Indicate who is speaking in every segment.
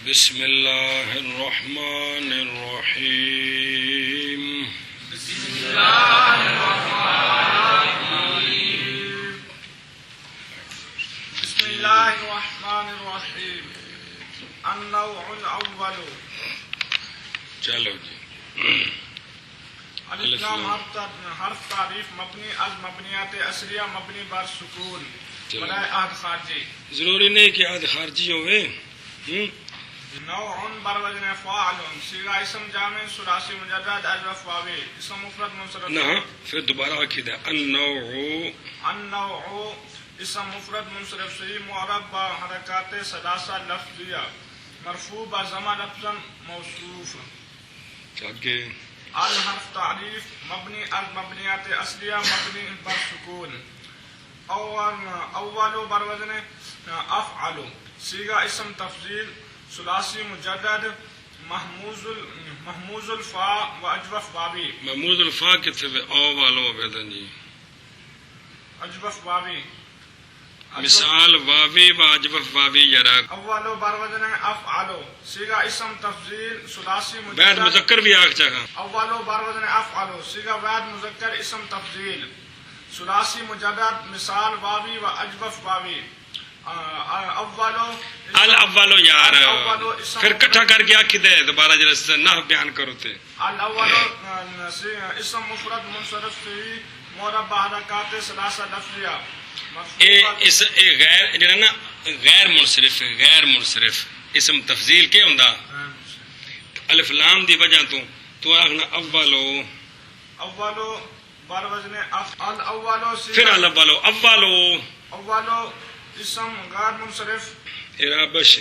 Speaker 1: بسم اللہ الرحمن الرحیم
Speaker 2: بسم اللہ الرحمن الرحیم بسم اللہ الرحمن الرحیم النوع الاول
Speaker 1: چلو جی
Speaker 2: الف لام حرف تعریف مبنی از مبنیات اصلیہ مبنی بر سکون برائے عہد خارجی
Speaker 1: ضروری نہیں کہ عہد خارجی ہوئے
Speaker 2: نوع بر وزن فاعل صیغہ اسم جامع ثلاثی مجرد الف واو اسم مفرد منصرف
Speaker 1: نہ پھر دوبارہ عقیدہ
Speaker 2: النوع اسم مفرد منصرف صحیح معرب با حرکات ثلاثہ لفظیہ مرفوع با ضمہ لفظا موصوف
Speaker 1: آگے
Speaker 2: الحرف تعریف مبنی المبنیات اصلیہ مبنی بر سکون اول بر وزن افعل صیغہ اسم تفضیل ثلاثی مجرد محموز الفاء و اجوف بابی
Speaker 1: محموز الفا کتنے او والو بیدن جی
Speaker 2: اجوف بابی
Speaker 1: مثال واوی و اجوف واوی یراک
Speaker 2: اول بر وزن افعل صیغہ اسم تفضیل ثلاثی
Speaker 1: بعد
Speaker 2: مجرد
Speaker 1: مذکر بھی آگ چاہا
Speaker 2: اول بر وزن افعل صیغہ بعد مذکر اسم تفضیل ثلاثی مجرد مثال واوی و اجوف واوی
Speaker 1: الاولو یار پھر کٹھا کر کے آکھی دے دوبارہ جلس نہ بیان کرو تے
Speaker 2: الاول اسم مفرد منصرف فی معرب حرکات ثلاثہ لفظیہ
Speaker 1: اے غیر جڑا نا غیر منصرف اسم تفضیل کے ہوندا الف لام دی وجہ تو آخنا اولو
Speaker 2: بر وزن الاولو
Speaker 1: پھر اولو
Speaker 2: اسم غیر منصرف
Speaker 1: ارابش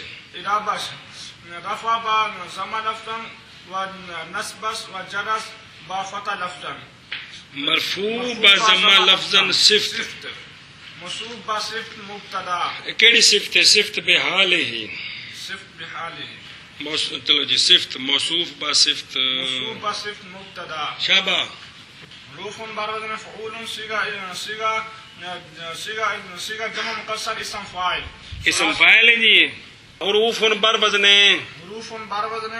Speaker 2: رفع با ضمہ لفظا و نصبس و جرس با فتح لفظا
Speaker 1: مرفوع با ضمہ لفظا صفت
Speaker 2: موصوف با صفت مبتدا
Speaker 1: کیڑی صفت ہے صفت بحال ہی
Speaker 2: صفت بحالی
Speaker 1: چلو جی صفت موصوف با صفت
Speaker 2: مبتدا
Speaker 1: شابہ
Speaker 2: حروف بر وزن فعول صیغہ جمع مکسر اسم فاعل
Speaker 1: ہے جی حروف بر وزن
Speaker 2: حروف بر وزن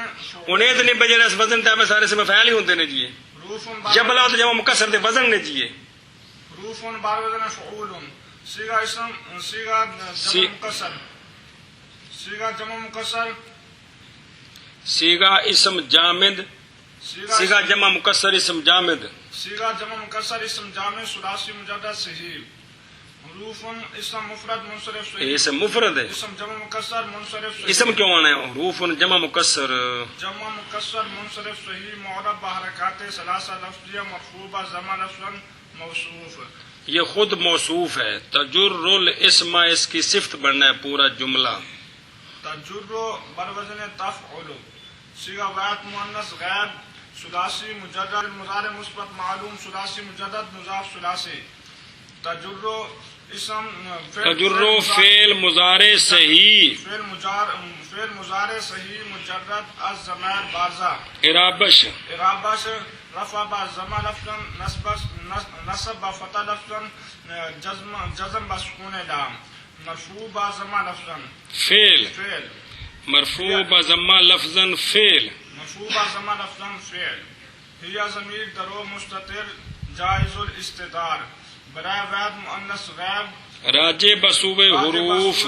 Speaker 1: انہیں تو نہیں بجے اس وزن تے سارے اسم فاعل ہی ہوندے نے جی
Speaker 2: حروف
Speaker 1: جبلا تو جمع مکسر دے وزن نے جی
Speaker 2: حروف بر وزن فعول صیغہ جمع مکسر
Speaker 1: صیغہ اسم جامد صیغہ جمع مکسر اسم جامد
Speaker 2: اسم جامع ثلاثی مجرد صحیح حروف اسم مفرد منصرف صحیح
Speaker 1: اسم مفرد ہے
Speaker 2: اسم جمع مکسر منصرف صحیح
Speaker 1: اسم کیوں آنا ہے حروف جمع مکسر
Speaker 2: منصرف صحیح معرب بحرکات ثلاثہ لفظیہ مرفوع ضمہ لفظا موصوف
Speaker 1: یہ خود موصوف ہے تجر الاسم اس کی صفت بننا ہے پورا جملہ
Speaker 2: تجر بر وزن تفعل صیغہ واحد مؤنث غیر ثلاثی مجرد مضارع مثبت معلوم ثلاثی مجرد مضاف ثلاثی تجر
Speaker 1: فعل مضارع صحیح
Speaker 2: فعل مضارع صحیح مجرد از ضمیر بارزہ
Speaker 1: ارابش
Speaker 2: رفع با ضمہ لفظا نصب با فتح لفظا جزم با سکون لام مرفوع با ضمہ لفظا
Speaker 1: فعل مرفوع با ضمہ لفظا فعل ہی ضمیر درو مستتر جائز الاستتار برائے واحد مؤنث غیب راجع بسوء حروف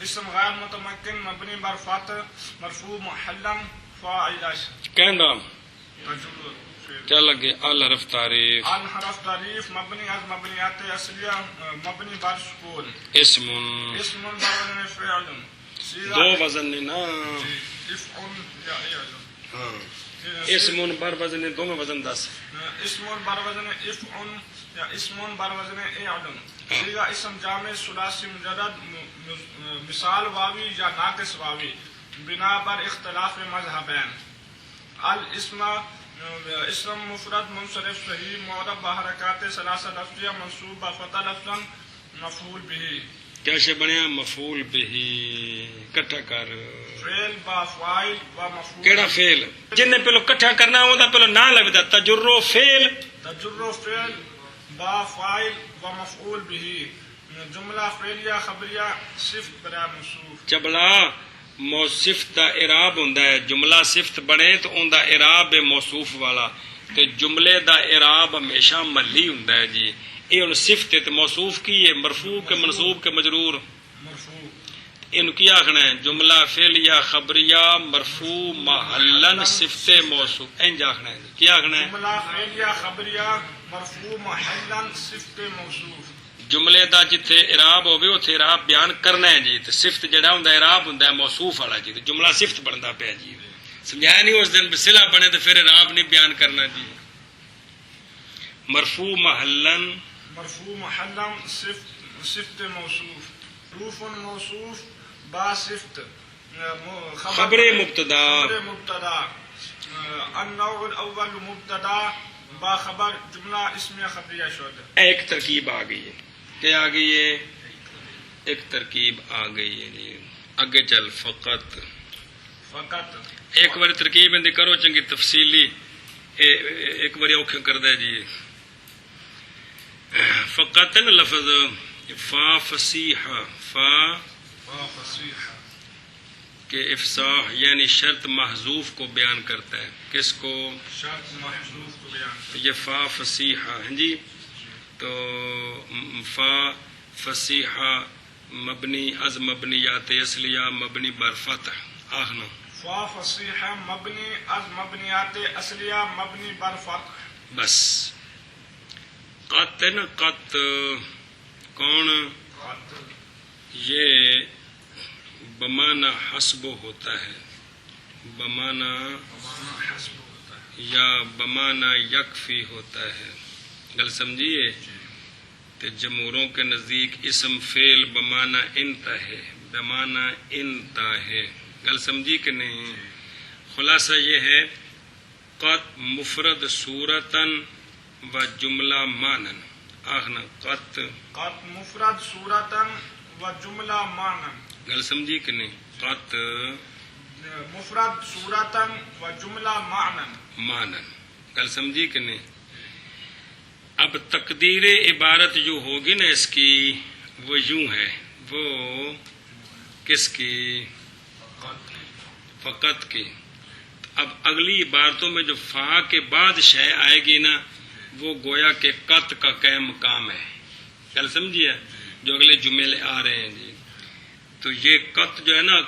Speaker 2: اسم غیر متمکن مبنی بر فتح مرفوع محلا فاعل
Speaker 1: کہندا کیا لگے الحرف تعریف
Speaker 2: مبنی از مبنیات اصلیہ مبنی بر سکون اسم بر وزن فعل
Speaker 1: دو وزن نا اسم بر وزن دونوں وزن 10
Speaker 2: اسم بر وزن افعل یا اسم بر وزن اعلن صیغہ اسم جامع ثلاثی مجرد مثال واوی یا ناقص واوی بنا پر اختلاف مذہبین اسم مفرد منصرف صحیح معرب بحرکات ثلاثہ لفظیہ منصوب بفتح لفظا مفعول به
Speaker 1: کیا شے بنیا مفعول به کٹھا کر
Speaker 2: فعل با فاعل و مفعول
Speaker 1: کیڑا فعل جن پہلو کٹھا کرنا ہوندا پہلو نہ لگدا تجرو فعل با فاعل و مفعول به جملہ فعلیہ خبریہ صفت برائے موصوف چبلا صفت دا اعراب ہوندا ہے، جملہ صفت بنے تو اون دا اعراب ہے موصوف والا، تے جملے دا اعراب ہمیشہ محلی ہوندا ہے جی۔ یہ ہن صفت ہے تے موصوف کی ہے، مرفوع کے منصوب کے مجرور،
Speaker 2: مرفوع
Speaker 1: ان کی آخنا ہے جملہ فعلیہ خبریہ مرفوع محلن صفت موصوف، انج آخنا ہے جی۔ کیا آخنا ہے؟
Speaker 2: جملہ فعلیہ خبریہ مرفوع محلاً صفت موصوف۔
Speaker 1: جملے دا جتھے اعراب ہوے اوتھے اعراب بیان کرنا ہے جی، تے صفت جڑا ہوندا ہے اعراب ہوندا ہے موصوف والا جی، تے جملہ صفت بندا پیا جی۔ سمجھایا نہیں؟ اس دن صلہ بنے تے پھر اعراب نہیں بیان کرنا جی۔ مرفوع محلن،
Speaker 2: مرفوع محلاً صفت موصوف، معروف موصوف با صفت
Speaker 1: خبر مبتدا،
Speaker 2: خبر مبتدا، النوع الاول مبتدا با خبر جملہ اسمیہ خبریہ شد۔
Speaker 1: ایک ترکیب آ گئی ہے، کیا آ گئی ہے؟ ایک ترکیب آ گئی ہے جی۔ اگے چل فقط،
Speaker 2: فقط
Speaker 1: ایک بار ترکیب اندی کرو چنگی تفصیلی، ایک بار اوکھے کر دے جی۔ فقط ہے نا لفظ، فا فصیحہ، فا
Speaker 2: فصیح
Speaker 1: کہ افصاح یعنی شرط محذوف کو بیان کرتا ہے، کس کو؟
Speaker 2: شرط محذوف کو بیان کرتا
Speaker 1: یہ فا فصیحہ ہیں جی، تو فا فصیحہ مبنی از مبنیات اصلیہ مبنی بر فتح آخنا،
Speaker 2: فا فصیح مبنی از مبنیات اصلیہ مبنی بر فتح۔
Speaker 1: بس قط ہے نا، قط کون؟
Speaker 2: قط
Speaker 1: یہ بمانہ حسب ہوتا ہے، بمانہ
Speaker 2: بمعنی حسب ہوتا ہے،
Speaker 1: یا بمانہ یکفی ہوتا ہے، گل سمجھیے؟ تو جمہوروں کے نزدیک اسم فعل بمانہ انتا ہے، بمانہ انتا ہے، گل سمجھی کہ نہیں؟ خلاصہ یہ ہے قط مفرد صورتاً و جملہ مانن آخنا، قط
Speaker 2: قط مفرد صورتاً و جملہ معنن،
Speaker 1: گل سمجھی کہ نہیں؟ قط
Speaker 2: مفرد صورتاً و جملہ معنن،
Speaker 1: مانن، گل سمجھی کہ نہیں؟ اب تقدیر عبارت جو ہوگی نا اس کی وہ یوں ہے، وہ کس کی؟ فقط کی۔ اب اگلی عبارتوں میں جو فا کے بعد شے آئے گی نا وہ گویا کہ قط کا قائم مقام ہے، گل سمجھیے؟ جو اگلے جملے آ رہے ہیں جی، تو یہ قط جو ہے نا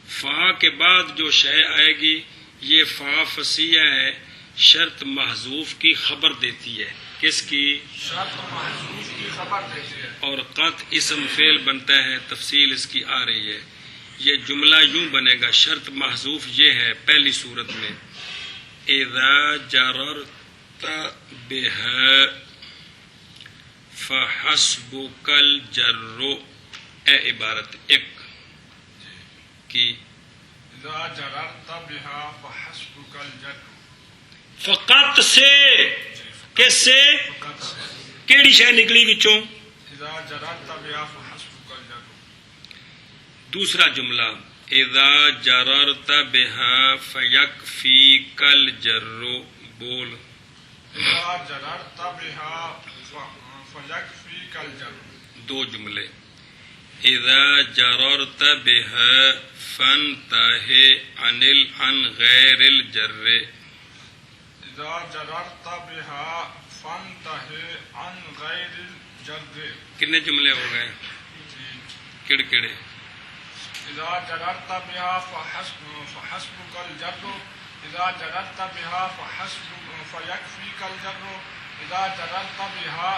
Speaker 1: فا کے بعد جو شے آئے گی یہ فا فصیح ہے، شرط محذوف کی خبر دیتی ہے، کس کی؟
Speaker 2: شرط محذوف کی خبر دیتی ہے،
Speaker 1: اور قط اسم فعل بنتا ہے، تفصیل اس کی آ رہی ہے۔ یہ جملہ یوں بنے گا، شرط محذوف یہ ہے پہلی صورت میں، اذا جررت بها فحسبك الجر، اے عبارت ایک کی
Speaker 2: اذا جررت بها فحسبك الجر،
Speaker 1: فقط سے، کس سے؟
Speaker 2: فقط سے،
Speaker 1: کیڑی شے نکلی وچوں؟
Speaker 2: اذا جررت بها فحسبك الجر۔
Speaker 1: دوسرا جملہ اذا جررت بها فیکفیک الجر، بول،
Speaker 2: اذا جررت بها فیکفیک الجر،
Speaker 1: دو جملے، اذا جررت بها فانتهی عن غیر الجر،
Speaker 2: اذا جررت بها فانتهی عن غیر الجر۔
Speaker 1: کتنے جملے ہو گئے؟ کڑ کڑے؟
Speaker 2: اذا جررت بها فحسبك الجر، اذا جررت بها فيكفيك الجر، اذا جررت بها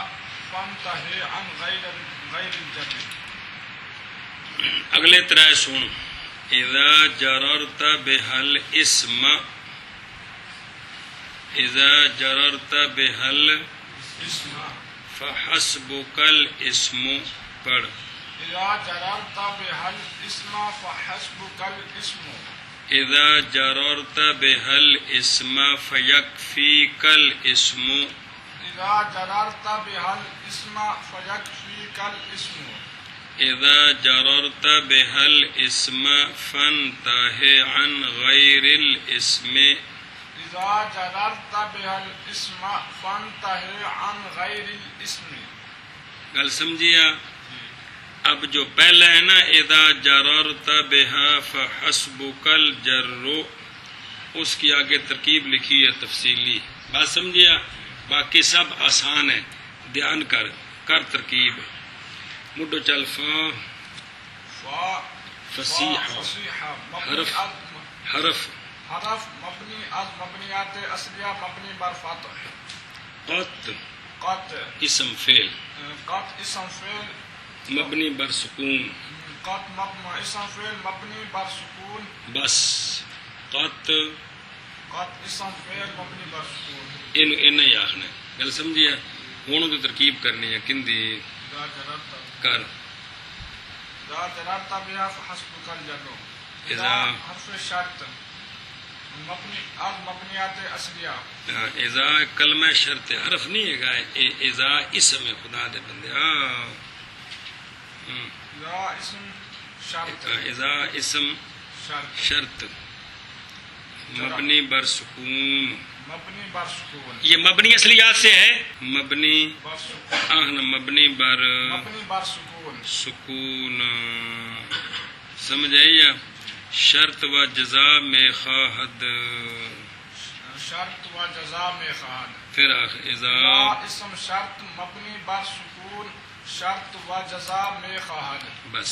Speaker 2: فانتهي عن غیر الجر۔
Speaker 1: اگلے ترائے سن، اذا جررت بها الاسم، اذا جررت بها
Speaker 2: اسم،
Speaker 1: فحسبك الاسم، پڑھ،
Speaker 2: اذا جررت بها الاسم فحسبك الاسم،
Speaker 1: اذا جررت بها الاسم فيكفيك الاسم،
Speaker 2: اذا جررت بها الاسم فيكفيك الاسم،
Speaker 1: اذا جررت بها الاسم فانتهي عن غير الاسم،
Speaker 2: اذا جررت بها الاسم فانتهي عن غیر الاسم۔
Speaker 1: گل سمجھیا؟ اب جو پہلا ہے نا اذا جررت بها فحسبك الجر، اس کی آگے ترکیب لکھی ہے تفصیلی، بات سمجھیا؟ باقی سب آسان ہے، دھیان کر ترکیب مڈو چل فا فصیحہ حرف
Speaker 2: مبنی از مبنیات اصلیہ مبنی بر فتح،
Speaker 1: قط اسم فعل
Speaker 2: قط اسم فعل
Speaker 1: مبنی بر سکون،
Speaker 2: قط اسم فعل مبنی بر سکون،
Speaker 1: بس قط
Speaker 2: قط اسم فعل مبنی بر سکون.
Speaker 1: اینو ہی آخنا ہے، گل سمجھیا؟ ہوں تو ترکیب کرنی ہے کندی کر
Speaker 2: ذا جررت بها فحسبك الجر،
Speaker 1: اذا
Speaker 2: حرف شرط مبنی از مبنیات اصلیہ،
Speaker 1: اذا کلمہ شرط حرف نہیں ہے گا، اذا اسم خدا دے بندے
Speaker 2: ذا اسم شرط،
Speaker 1: اذا اسم
Speaker 2: شرط
Speaker 1: شرط مبنی بر سکون،
Speaker 2: مبنی بر سکون،
Speaker 1: یہ مبنی اصلیات سے ہے، مبنی
Speaker 2: بر سکون،
Speaker 1: مبنی بر
Speaker 2: مبنی بر سکون،
Speaker 1: سکون، سمجھ آئی یا؟ شرط و جزا میں خواہد،
Speaker 2: شرط و جزا میں خواہد،
Speaker 1: پھر اذا
Speaker 2: اسم شرط مبنی بر سکون، شرط و جزا میں خواہد.
Speaker 1: بس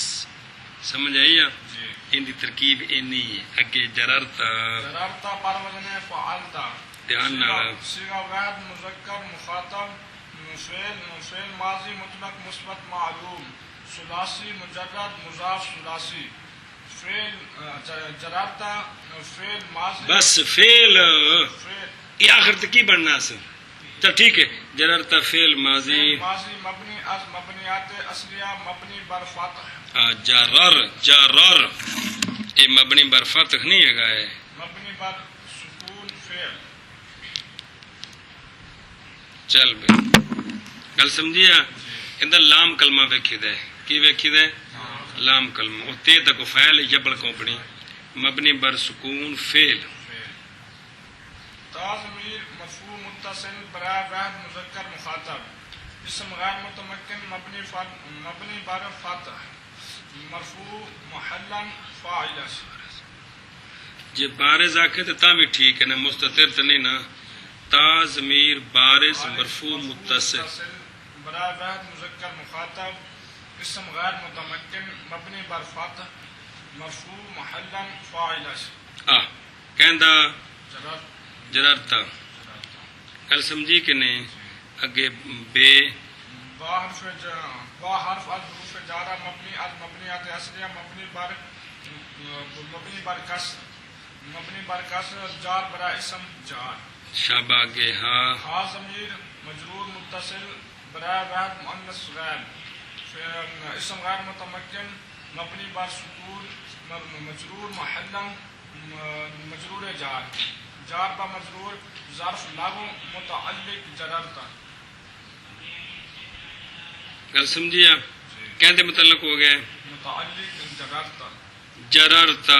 Speaker 1: سمجھ آئی یا؟
Speaker 2: جی
Speaker 1: ان دی ترکیب اینی ہے، اگے جررتا
Speaker 2: جررتا بر وزن فعلتا،
Speaker 1: دھیان نال
Speaker 2: صیغہ غیر مذکر مخاطب، فعل ماضی مطلق مثبت معلوم، ثلاثی مجرد مضاف ثلاثی، فعل جررتا فعل ماضی،
Speaker 1: بس فعل
Speaker 2: فعل
Speaker 1: یہ آخر تک کی بننا سا، چل ٹھیک ہے، جررتا فعل ماضی
Speaker 2: ماضی مبنی از مبنیات اصلیہ مبنی بر فتح،
Speaker 1: جرر یہ مبنی بر فتح نہیں ہے گا،
Speaker 2: مبنی بر سکون فعل.
Speaker 1: چل بے گل سمجھیا؟ اندر لام کلمہ ویکھی دے، کی ویکھی دے؟ لام کلمہ، وہ تے تک فعل یبل کمپنی مبنی بر سکون فعل،
Speaker 2: تاضمیر مرفوع متصل برائے واحد مذکر مخاطب، اسم غیر متمکن مبنی بر فتح، مرفوع محلا فاعل.
Speaker 1: جی بارز آکھے تو تا بھی ٹھیک ہے نا، مستتر تو نہیں نا، تا ضمیر بارز مرفوع متصل
Speaker 2: برائے واحد مذکر مخاطب، اسم غیر متمکن مبنی بر فتح، مرفوع محلا فاعل.
Speaker 1: کہندا
Speaker 2: جرر
Speaker 1: جررتا، گل سمجھی کہ نہیں؟ اگے بے
Speaker 2: با حرف از حروف جارہ مبنی از مبنیات اصلیہ مبنی بر کسر جار برا اسم جار،
Speaker 1: شابہ گے ہاں
Speaker 2: ہا ضمیر مجرور متصل برائے واحد مؤنث غائب، اسم غیر متمکن مبنی بر سکون، مجرور محلا مجرور جار، جار با مجرور ظرف لاغو متعلق جررتا.
Speaker 1: گل سمجھی آپ؟ کہتے متعلق ہو گئے
Speaker 2: متعلق جررتا،
Speaker 1: جررتا،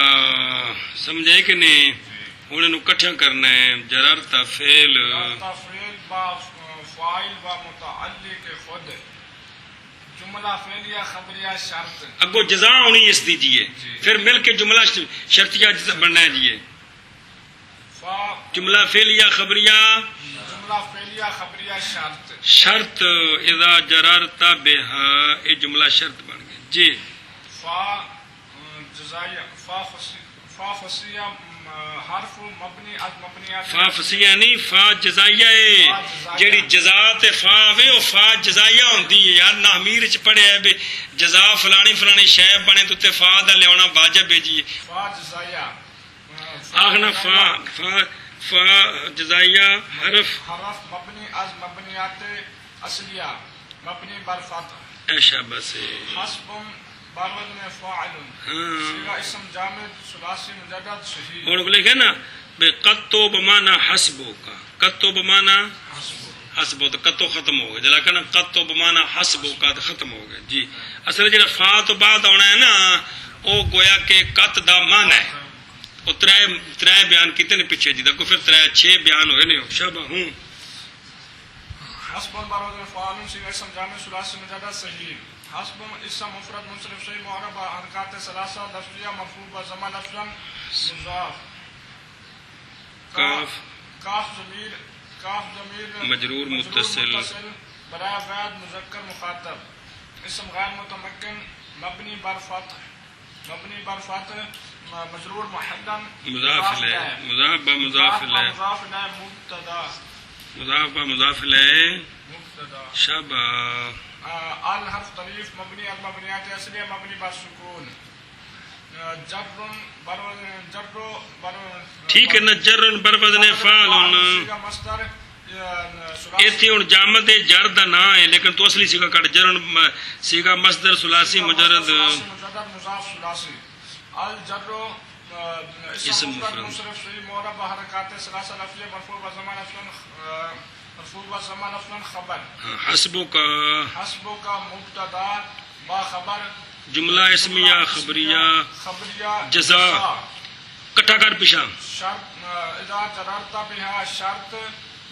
Speaker 1: سمجھے کہ نہیں؟ ہوں انہوں کٹھا کرنا ہے، جررتا فعل
Speaker 2: جررتا فعل با فاعل با متعلق خود، جملہ فعلیہ خبریہ شرط،
Speaker 1: اگو جزا ہونی اس دیجیے، پھر مل کے جملہ شرطیہ جزا بننا ہے جیے، جملہ فعلیہ خبریہ
Speaker 2: جملہ فعلیہ خبریہ شرط،
Speaker 1: شرط اذا جررتا بہا، یہ جملہ شرط بن گئے جی.
Speaker 2: فا جزائیہ فا فصیہ حرف مبنی از مبنیات،
Speaker 1: فا فصیح نہیں، فا جزائیہ ہے، جیڑی جزا تے فا وے وہ فا جزائیہ ہوندی ہے یار، نحمیر چ پڑھیا ہے بے جزا فلانی فلانی شے بنے تو تے فا دا لیاونا واجب ہے جی.
Speaker 2: فا جزائیہ
Speaker 1: آخنا فا جزائیہ حرف
Speaker 2: مبنی از مبنیات اصلیہ مبنی بر فتح،
Speaker 1: ایشا بس
Speaker 2: حسب بر وزن فاعل، صیغہ اسم جامد ثلاثی مجرد صحیح.
Speaker 1: اور لکھے نا بے قطو بمانا حسبو کا، قطو بمانا حسبو تو قطو ختم ہو گیا، جلا کہنا قطو بمانا حسبو کا تو ختم ہو گیا جی. اصل جڑا فا تو بعد آنا ہے نا وہ گویا کہ قط دا مانا ہے، وہ ترائے بیان کیتے نے پیچھے جی کو، پھر 6 بیان ہوئے نے شابہ ہوں.
Speaker 2: حسب بر وزن فاعل صیغہ اسم جامد ثلاثی مجرد صحیح، حسب اسم مفرد منصرف صحیح معرب حرکات ثلاثہ لفظیہ مرفوع بضمہ لفظاً مضاف کاف ضمیر
Speaker 1: مجرور متصل
Speaker 2: برائے واحد مذکر مخاطب اسم غیر متمکن مبنی بر فتح مجرور محلا
Speaker 1: مضاف الیہ مضاف با مضاف الیہ مضاف الیہ
Speaker 2: مبتدا
Speaker 1: شبہ
Speaker 2: الحرف طریف مبنی المبنیات اصلیہ مبنی بر سکون جر
Speaker 1: ٹھیک ہے نا جر بر وزن فعل
Speaker 2: مصدر
Speaker 1: ایتھے ہن جامد جر دا نا ہے لیکن تو اصلی سیگا کٹ جر سیگا مصدر ثلاثی مجرد
Speaker 2: مضاف ثلاثی الجر اسم مفرد منصرف صحیح معرب حرکات ثلاثہ لفظیہ مرفوع بضمہ لفظاً خبر
Speaker 1: حسبک
Speaker 2: مبتدا با خبر
Speaker 1: جملہ اسمیہ خبریہ جزا کٹھا کر پیشا
Speaker 2: شرط اذا جررت بها شرط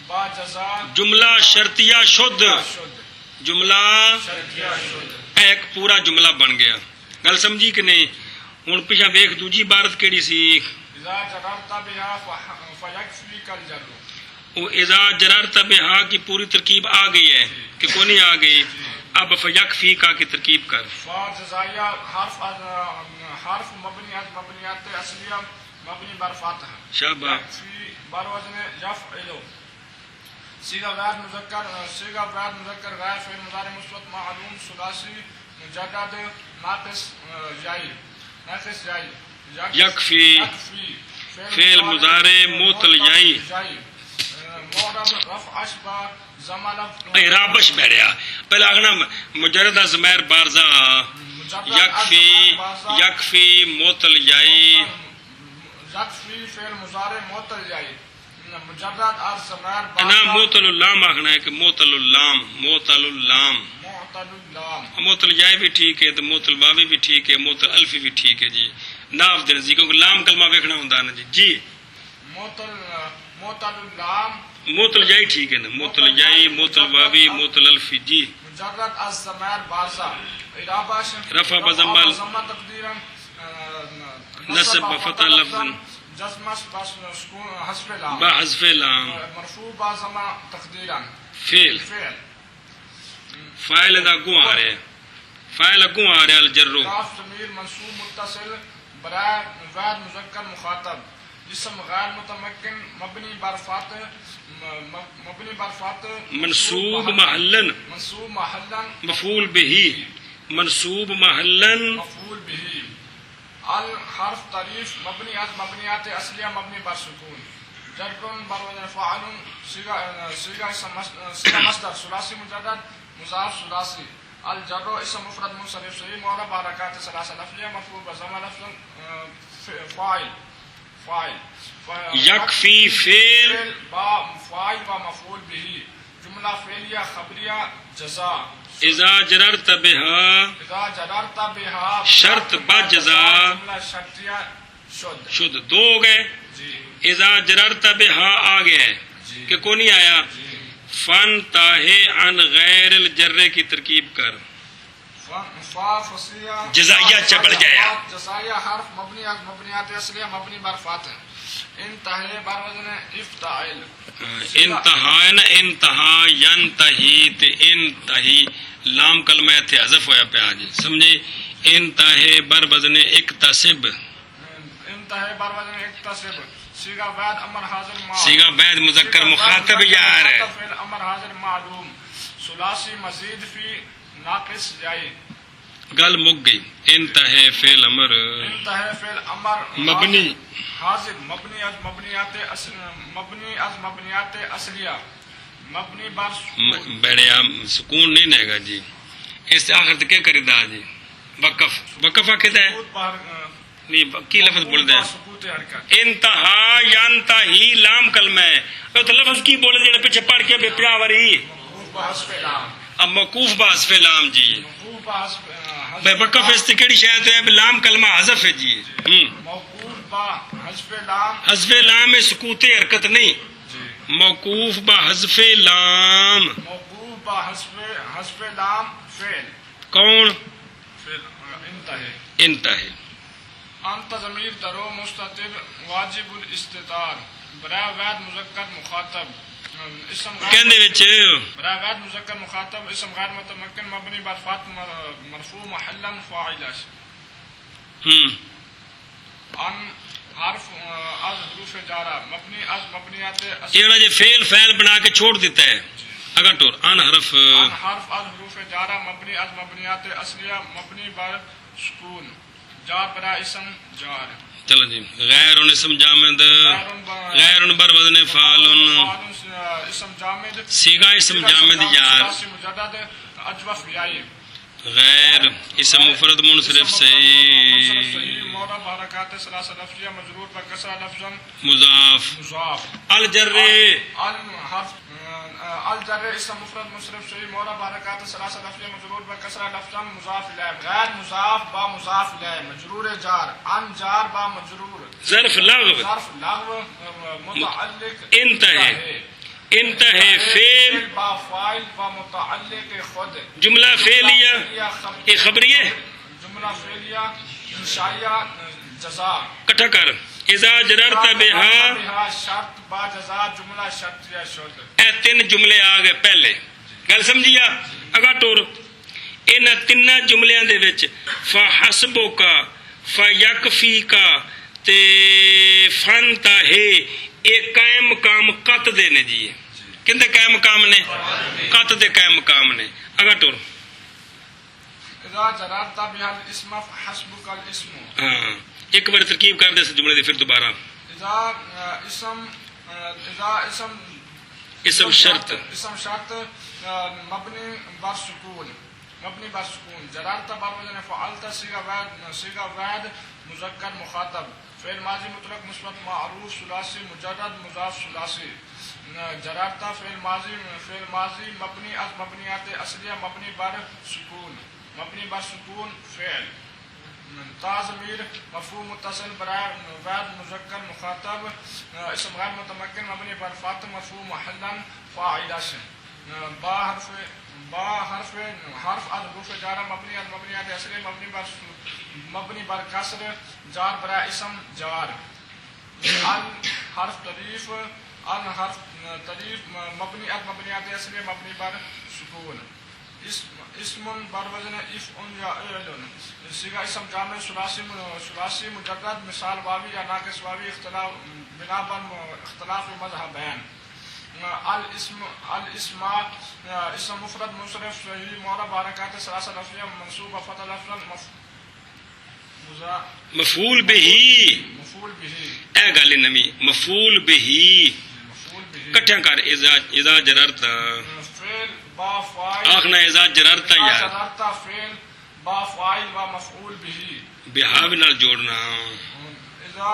Speaker 2: با جزا
Speaker 1: جملہ شرطیہ شد جملہ ایک پورا جملہ بن گیا گل سمجھی کہ نہیں ہن پیچھا ویکھ دوجی عبارت کیڑی سی
Speaker 2: اذا جررت بها فيكفيك الجر
Speaker 1: وہ اذا جررت بها کی پوری ترکیب آ گئی ہے کہ کون نہیں آ گئی اب فیکفی کا کی ترکیب کر
Speaker 2: فا جزائیہ حرف مبنیات اصلیہ مبنی بر فاتح
Speaker 1: شابہ
Speaker 2: فی بر وزن یفعل صیغہ غیر مذکر غیر فعل مضارع مثبت معلوم ثلاثی مجدد ناقص جائی
Speaker 1: یکفی فعل مضارع معطل جائی
Speaker 2: معرب رفع اشبہ
Speaker 1: اعرابش بیڑیا پہلے آگنا مجرد ضمیر بارزہ یکفی معطل جائی
Speaker 2: یکفی فعل مضارع معطل جائی مجرد از ضمیر
Speaker 1: انا معطل اللام آگنا ہے کہ معطل اللام معطل جائی بھی ٹھیک ہے تو معطل واوی بھی ٹھیک ہے معطل الفی بھی ٹھیک ہے جی ناف دن جی کیونکہ لام کلمہ ویکھنا ہوندا نا جی
Speaker 2: معطل اللام
Speaker 1: معطل جائی ٹھیک ہے نا معطل جائی معطل واوی معطل الفی جی
Speaker 2: مجرد از ضمیر بارزہ
Speaker 1: رفع بضمہ
Speaker 2: تقدیرا
Speaker 1: نصب بفتح لفظا
Speaker 2: جزمس بس حذف لام
Speaker 1: بحذف لام
Speaker 2: مرفوع بضمہ تقدیرا
Speaker 1: فعل فاعل دا گوں آ رہے فاعل گوں آ رہے الجر
Speaker 2: کاف ضمیر منصوب متصل برائے واحد مذکر مخاطب اسم غیر متمکن مبنی بر فاتح
Speaker 1: منصوب محلا مفعول به منصوب محلا
Speaker 2: مفعول به الحرف طریف مبنی از مبنیات اصلیہ مبنی بر سکون جر بر وزن فاعل صیغہ مصدر ثلاثی مجدد مضاف ثلاثی الجر اسم مفرد منصرف صحیح معرب حرکات ثلاثہ لفظیہ مرفوع بضمہ لفظاً فاعل
Speaker 1: یکفی فعل
Speaker 2: فاعل و مفعول به جملہ فعلیہ خبریہ جزا
Speaker 1: اذا جررت بها شرط با جزا
Speaker 2: جملہ شرطیہ
Speaker 1: شد دو ہو گئے اذا جررت بها آ گیا کہ کو نہیں آیا فن تاہے عن غیر الجر کی ترکیب کر جزائیہ چبڑ جایا
Speaker 2: جزائیہ حرف مبنی از مبنیات اصلیہ مبنی بر فاتح انتہے بر وزن افتعل
Speaker 1: انتہا ینتہی تے انتہی لام کلمہ تھے حذف ہویا پہ آجی سمجھے انتہے بر وزن اکتسب صیغہ بعد امر حاضر
Speaker 2: صیغہ
Speaker 1: بعد مذکر مخاطب یار ہے
Speaker 2: امر حاضر معلوم ثلاثی مزید فی ناقص جائی
Speaker 1: گل مک گئی انتہے فعل امر مبنی
Speaker 2: حاضر مبنی از مبنیات اصلیہ مبنی بر
Speaker 1: بیڑیا سکون نہیں رہے گا جی اس سے آخر کیا کرے دا جی وقف آکھتا ہے نہیں کی لفظ بول دے انتہا ینتہی لام کلمہ ہے تو لفظ کی بولے جڑے پیچھے پڑھ کے بے پیاوری اب موقوف بحذف لام جی بے وقف اس سے کیڑی شاید ہے لام کلمہ حذف ہے جی حذف لام میں سکوت حرکت نہیں موقوف با حذف لام
Speaker 2: فعل
Speaker 1: کون؟
Speaker 2: فعل انتہے.
Speaker 1: انتہے.
Speaker 2: انت ضمیر درو مستتر واجب الاستتار برائے وید مذکر مخاطب اسم
Speaker 1: کہندے وچ
Speaker 2: برائے وید مذکر مخاطب اسم غیر متمکن مبنی بر فتح مرفوع محلا فاعل. ان حرف از حروف جارہ مبنی از مبنیات
Speaker 1: یہ جو فعل فعل بنا کے چھوڑ دیتا ہے اگر ٹور ان حرف
Speaker 2: از حروف جارہ مبنی از مبنیات اصلیہ مبنی بر سکون جار برا اسم جار.
Speaker 1: چلو جی. غیر اسم جامد غیر بر وزن فعال
Speaker 2: اسم جامد
Speaker 1: سیغہ اسم جامد یار
Speaker 2: مجدد اجوف یائی.
Speaker 1: غیر اسم مفرد منصرف صحیح
Speaker 2: مورب حرکات ثلاثہ لفظیہ مجرور پر کسرہ لفظا
Speaker 1: مضاف.
Speaker 2: مضاف.
Speaker 1: الجر
Speaker 2: الجر اسم مفرد منصرف صحیح مورب حرکات ثلاثہ لفظیہ مجرور پر کسرہ لفظا مضاف الیہ. غیر مضاف با مضاف الیہ مجرور جار. ان جار با مجرور
Speaker 1: ظرف لغو
Speaker 2: ظرف لغو متعلق
Speaker 1: انتہے. انتہے فعل
Speaker 2: با فاعل با متعلق خود
Speaker 1: جملہ فعلیہ یہ خبریہ
Speaker 2: جملہ فعلیہ انشائیہ جزا
Speaker 1: کٹھا کر. اذا جررت بها
Speaker 2: شرط با جزا جملہ شرطیہ شد.
Speaker 1: اے تین جملے آ گئے پہلے گل سمجھیا اگا ٹور ان تین جملیاں دے وچ فحسبک فیکفیک تے فانتہی ایک قائم مقام قط دے نے جی کندے قائم مقام نے قط دے قائم مقام نے اگا ٹور
Speaker 2: اذا جررت بها الاسم فحسبک الاسم.
Speaker 1: ہاں ایک بار ترکیب کر دے اس جملے دی پھر دوبارہ.
Speaker 2: اذا اسم
Speaker 1: شرط
Speaker 2: اسم شرط مبنی بر سکون مبنی بر سکون. جررت بر وزن فعلت صیغہ واحد مذکر مخاطب فعل ماضی مطلق مثبت معروف ثلاثی مجرد مضاف ثلاثی. جررت فعل ماضی مبنی از مبنیات اصلیہ مبنی بر سکون فعل. تا ضمیر مفعول متصل برائے وید مذکر مخاطب اسم غیر متمکن مبنی بر فتح مرفوع محلا فاعل. با حرف از حروف جارہ مبنی از مبنیات اصلی مبنی بر کسر جار برائے اسم جار. حرف تریف مبنی از مبنیات اصلی مبنی بر سکون. اسم بر وزن افعل یا اعلن صیغہ اسم جامع ثلاثی مجرد مثال واوی یا ناقص واوی بنا بر اختلاف مذہب بیان. الاسم اسم مفرد منصرف صحیح معرب حرکات ثلاثہ لفظیہ منصوب فتح لفظ
Speaker 1: مفعول به اے گل نمی مفعول به کٹھا کر. اذا جررت
Speaker 2: فعل با فاعل
Speaker 1: آخنا اذا جررت یار
Speaker 2: جررت فعل با فاعل و مفعول به
Speaker 1: بہا بھی نال جوڑنا.
Speaker 2: اذا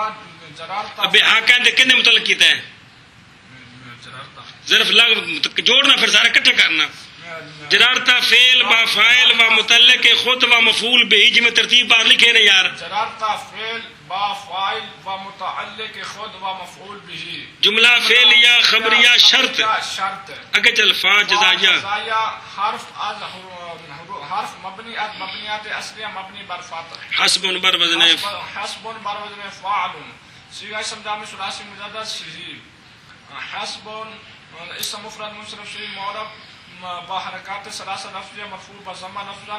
Speaker 2: جررت
Speaker 1: بہا کہندے متعلق کیتا ہے ظرف لغو جوڑنا پھر سارا کٹھا کرنا. جرارتا فعل با فاعل و متعلق خود و مفعول به جی میں ترتیب بار لکھے نا یار.
Speaker 2: جرارتا فعل با فاعل و متعلق خود و مفعول به
Speaker 1: جملہ فعلیہ خبریہ شرط اگے چل فا جزائیہ
Speaker 2: حرف مبنی از مبنیات اصلیہ مبنی بر فتح
Speaker 1: حسب بر وزن
Speaker 2: فاعل صیغہ اسم جامع ثلاثی مجرد صحیح. حسب اسم مفرد منصرف صحیح معرب با حرکات ثلاثہ لفظیہ مرفوع بضمہ لفظا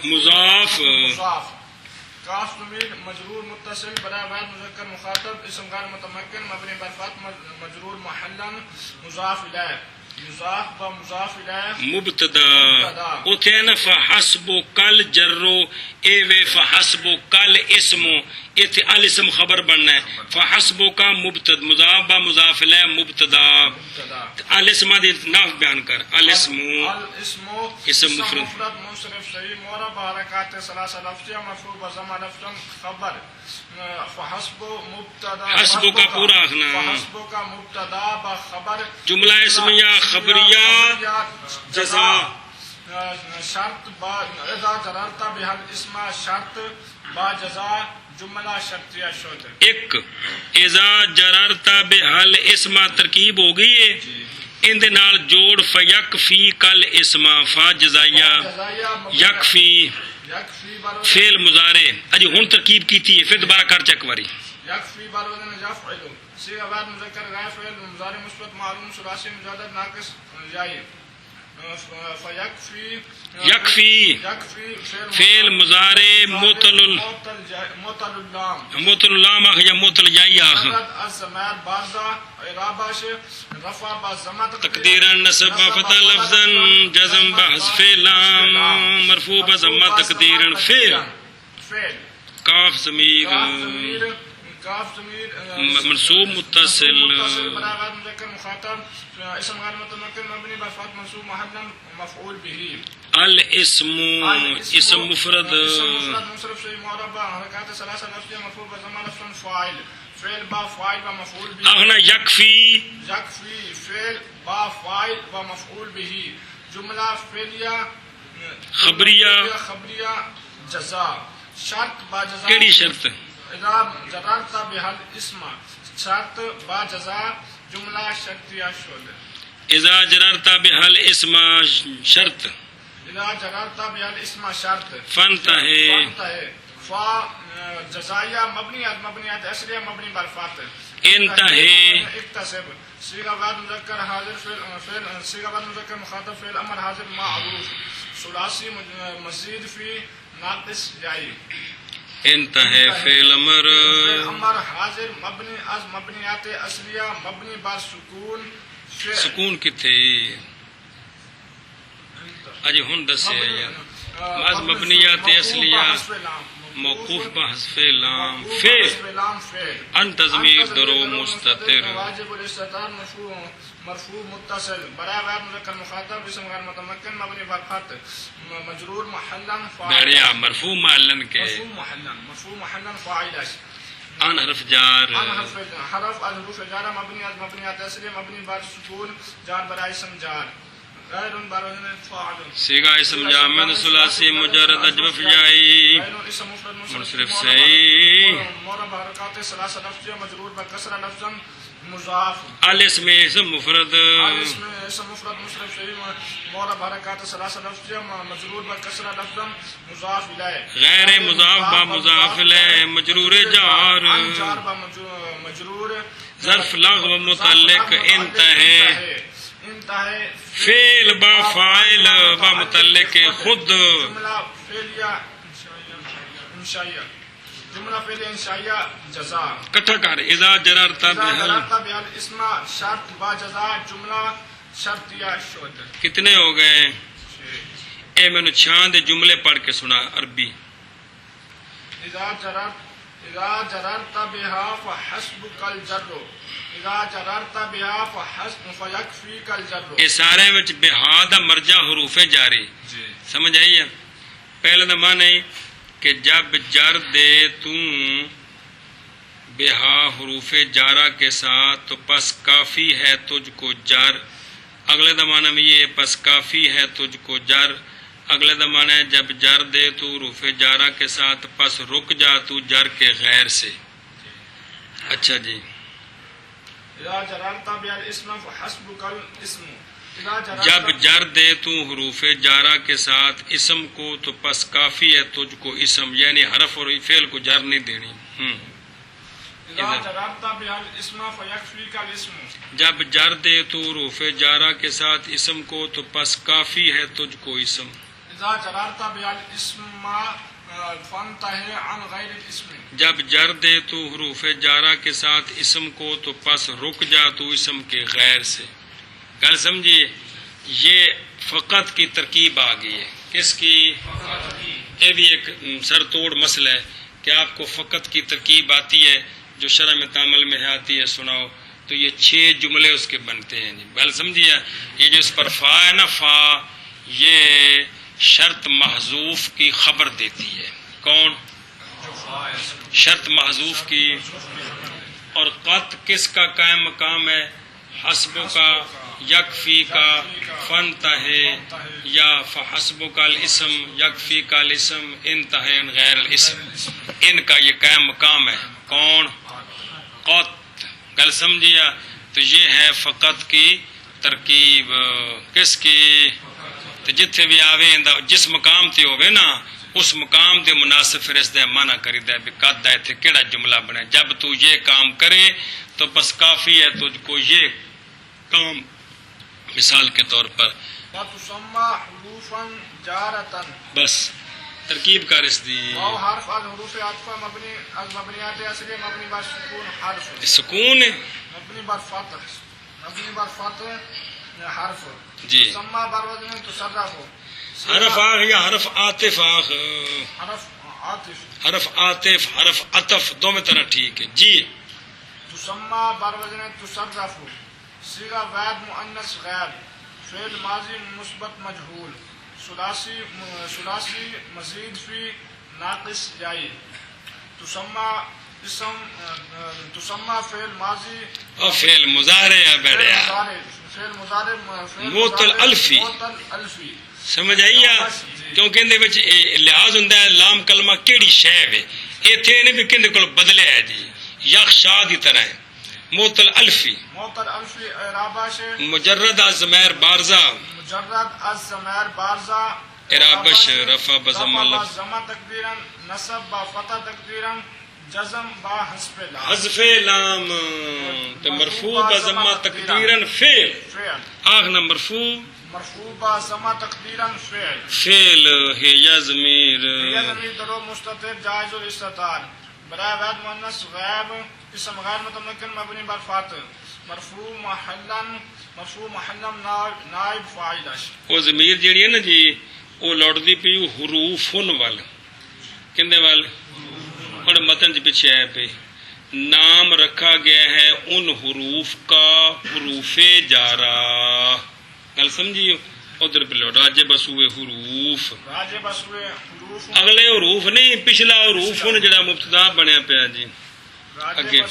Speaker 1: مضاف.
Speaker 2: کاف ضمیر مجرور متصل برائے واحد مذکر مخاطب اسم غیر متمکن مبنی بر فتح مجرور محلا مضاف الیہ. مضاف با مضاف الیہ
Speaker 1: مبتدا اوتھے نا فحسب کل جرو اے وے فحسب کل اسم ایتھے الاسم خبر بننا ہے. فحسب کا مبتدا مضاف با مضاف الیہ مبتدا الاسم دی نحو بیان کر. الاسم اسم مفرد
Speaker 2: منصرف صحیح معرب حرکات ثلاثہ لفظیہ مرفوع بضمہ لفظا خبر. فحسب مبتدا
Speaker 1: حسب کا پورا آخنا
Speaker 2: فحسب کا مبتدا با خبر
Speaker 1: جملہ اسمیہ خبریہ جزا.
Speaker 2: شرط با اذا جررت بها الاسم شرط با جزا جملہ شرطیہ شد.
Speaker 1: ایک اذا جررت بحل اسم ترکیب ہو گئی ہے ان دے نال جوڑ فیکفی کل اسما فا جزائیہ یکفی
Speaker 2: یکفی بر
Speaker 1: فعل مضارع اجی ہن ترکیب کیتی ہے، پھر دوبارہ کر چیک واری
Speaker 2: یکفی بر وزن یفعل صیغہ بعد مذکر غائب فعل مضارع مثبت معلوم ثلاثی مجدد ناقص جائی فیکفی
Speaker 1: یکفی
Speaker 2: یکفی
Speaker 1: فعل مضارع معطل
Speaker 2: معطل اللام
Speaker 1: معطل اللام آخ یا معطل جائی آخ
Speaker 2: مجرد الزمان بارزہ اعرابہ سے رفع بازمہ
Speaker 1: تقدیرا نصب فتح لفظا جزم بحذف لام مرفوع بضمہ تقدیرا فعل
Speaker 2: فعل
Speaker 1: کاف ضمیر
Speaker 2: کاف ضمیر
Speaker 1: منصوب متصل
Speaker 2: براغات مذکر مخاطب اسم غیر متمکن مبنی بر فتح منصوب محلا مفعول به
Speaker 1: الاسم اسم مفرد
Speaker 2: اسم مفرد منصرف شيء معربہ حرکات ثلاثہ لفظیہ مرفوع بضمہ لفظ فاعل فعل با فاعل و مفعول به
Speaker 1: اغنا یکفی
Speaker 2: یکفی فعل با فاعل و مفعول به جملہ فعلیہ خبریہ جزا شرط با جزا
Speaker 1: کیڑی شرط
Speaker 2: اذا جررت بهل اسم شرط با جزا جملہ شرطیہ شد
Speaker 1: اذا جررت بحل اسم شرط
Speaker 2: اذا جررت بهل اسم شرط
Speaker 1: فانتهى
Speaker 2: فا جزائیہ مبنیات اصلیہ مبنی بر فاتح
Speaker 1: انتهى
Speaker 2: اکتسب صیغہ بعد مذکر حاضر فعل صیغہ بعد مذکر مخاطب فعل امر حاضر معروف ثلاثی مزید فی ناقص جائی
Speaker 1: انتهى فعل
Speaker 2: امر حاضر مبنی از مبنیات اصلیہ مبنی بر سکون
Speaker 1: سکون کتے اجی ہن دسے یار از مبنیات اصلیہ موقوف بحذف لام فعل انت ضمیر درو مستتر
Speaker 2: واجب الاستتار مرفوع متصل برائے غیر مذکر مخاطب اسم غیر متمکن مبنی بر فتح مجرور محلا
Speaker 1: بڑیا مرفوع محلن کے
Speaker 2: مرفوع محلا فاعل
Speaker 1: ان حرف جار
Speaker 2: حرف از حروف جار مبنی از مبنیات اصلیہ مبنی بر سکون جار برائے اسم جار غیر بر وزن فاعل
Speaker 1: صیغہ اسم جامد ثلاثی مجرد اجوف جائی منصرف صحیح
Speaker 2: معرب حرکات ثلاثہ لفظیہ مجرور بکسرہ لفظا مضاف
Speaker 1: الاسم اسم مفرد
Speaker 2: اسم مفرد مصرف صحیح معرب حرکات ثلاثہ لفظیہ مجرور بکسرہ لفظا مضاف الیہ
Speaker 1: غیر مضاف با مضاف الیہ مجرور جار
Speaker 2: جار با مجرور
Speaker 1: ظرف لغو متعلق انتہے فعل با فاعل با متعلق خود
Speaker 2: جملہ فعلیہ انشائیہ جملہ فعلیہ انشائیہ جزا
Speaker 1: کٹھا کر اذا جررت بحل
Speaker 2: اسم شرط با جزا جملہ شرطیہ شد
Speaker 1: کتنے ہو گئے اے میں نے چھاند جملے پڑھ کے سنا عربی
Speaker 2: اذا جررت بها فحسبك الجر اذا جررت بها فيكفيك الجر
Speaker 1: یہ سارے وچ بہا دا مرجع حروف جاری سمجھ آئی ہے پہلے دا معنی کہ جب جر دے تو بہا حروف جارہ کے ساتھ تو پس کافی ہے تجھ کو جر اگلے دا معنی میں یہ پس کافی ہے تجھ کو جر اگلے دا معنی ہے جب جر دے تو حروف جارہ کے ساتھ پس رک جا تو جر کے غیر سے اچھا جی
Speaker 2: اذا جررت بالاسم فحسبك الاسم
Speaker 1: جب جر دے تو حروف جارہ کے ساتھ اسم کو تو پس کافی ہے تجھ کو اسم یعنی حرف اور فعل کو جر نہیں دینی
Speaker 2: اذا جررت بالاسم فيكفيك الاسم
Speaker 1: جب جر دے تو حروف جارہ کے ساتھ اسم کو تو پس کافی ہے تجھ کو اسم
Speaker 2: اذا جررت بالاسم فانتهي عن غیر الاسم
Speaker 1: جب جر دے تو حروف جارہ کے ساتھ اسم کو تو پس رک جا تو اسم کے غیر سے گل سمجھیے یہ فقط کی ترکیب آ گئی ہے کس کی یہ بھی ایک سر توڑ مسئلہ ہے کہ آپ کو فقط کی ترکیب آتی ہے جو شرح میں تعامل میں آتی ہے سناؤ تو یہ 6 جملے اس کے بنتے ہیں جی گل سمجھیے یہ جو اس پر فا ہے نا فا یہ شرط محذوف کی خبر دیتی ہے کون شرط محذوف کی اور قط کس کا قائم مقام ہے حسبوں کا یکفی کا فانتہے یا فحسبوں کا الاسم یکفی کا الاسم انتہے غیر الاسم ان کا یہ قائم مقام ہے کون قط گل سمجھیا تو یہ ہے فقط کی ترکیب کس کی تے جتھے بھی آوے جس مقام تے ہوئے نا اس مقام تے مناسب پھر اس دے معنی کریدا ہے بھی قد ہے تے کیڑا جملہ بنے جب تو یہ کام کرے تو بس کافی ہے تجھ کو یہ کام مثال کے طور پر
Speaker 2: وتسمى حروفا جارة
Speaker 1: بس ترکیب کر اس دی
Speaker 2: واو حرف الحروف عطف مبني المبنيات اصلي مبني بر سکون حرف
Speaker 1: سکون
Speaker 2: مبني بر فتح حرف
Speaker 1: جی
Speaker 2: تسمى بر وزن تصرف
Speaker 1: حرف آخ یا حرف عاطف آخ
Speaker 2: حرف عاطف
Speaker 1: حرف عاطف حرف عطف دو میں طرح ٹھیک ہے جی
Speaker 2: تسمى بر وزن تصرف صيغہ واحد مؤنث غیر فعل ماضی مثبت مجهول ثلاثی مزید فی ناقص جائی تسمى فعل ماضی
Speaker 1: اور فعل مضارع ہے بیٹھے
Speaker 2: فعل مضارع
Speaker 1: معطل الفی سمجھ آئی ہے کیونکہ اندے وچ لحاظ ہوندا ہے لام کلمہ کیڑی شے ہے ایتھے نے بھی کندے کول بدلیا ہے جی یخشا دی طرح ہے معطل الفی اعرابہ سے مجرد از ضمیر بارزہ اعرابش رفع بضمہ لفظ
Speaker 2: تقدیرا نصب با فتح تقدیرا جزم با حذف
Speaker 1: لام تو مرفوع بضمہ تقدیرا فعل آخنا مرفوع
Speaker 2: با ضمہ تقدیرا
Speaker 1: فعل ہے یا ضمیر
Speaker 2: درو مستتر جائز الاستتار برائے واحد مؤنث غائب اسم غیر متمکن مبنی بر فاتح مرفوع محلا نائب فاعل
Speaker 1: وہ ضمیر جیڑی ہے نا جی وہ لوٹتی پی حروفن وال کندے وال اور متن پیچھے آئے پہ نام رکھا گیا ہے ان حروف کا حروف جارا گل سمجھیو ادھر پہ لوٹ راجے بس ہوئے حروف اگلے حروف نہیں پچھلا حروف جڑا مبتدا بنیا پیا جی اگے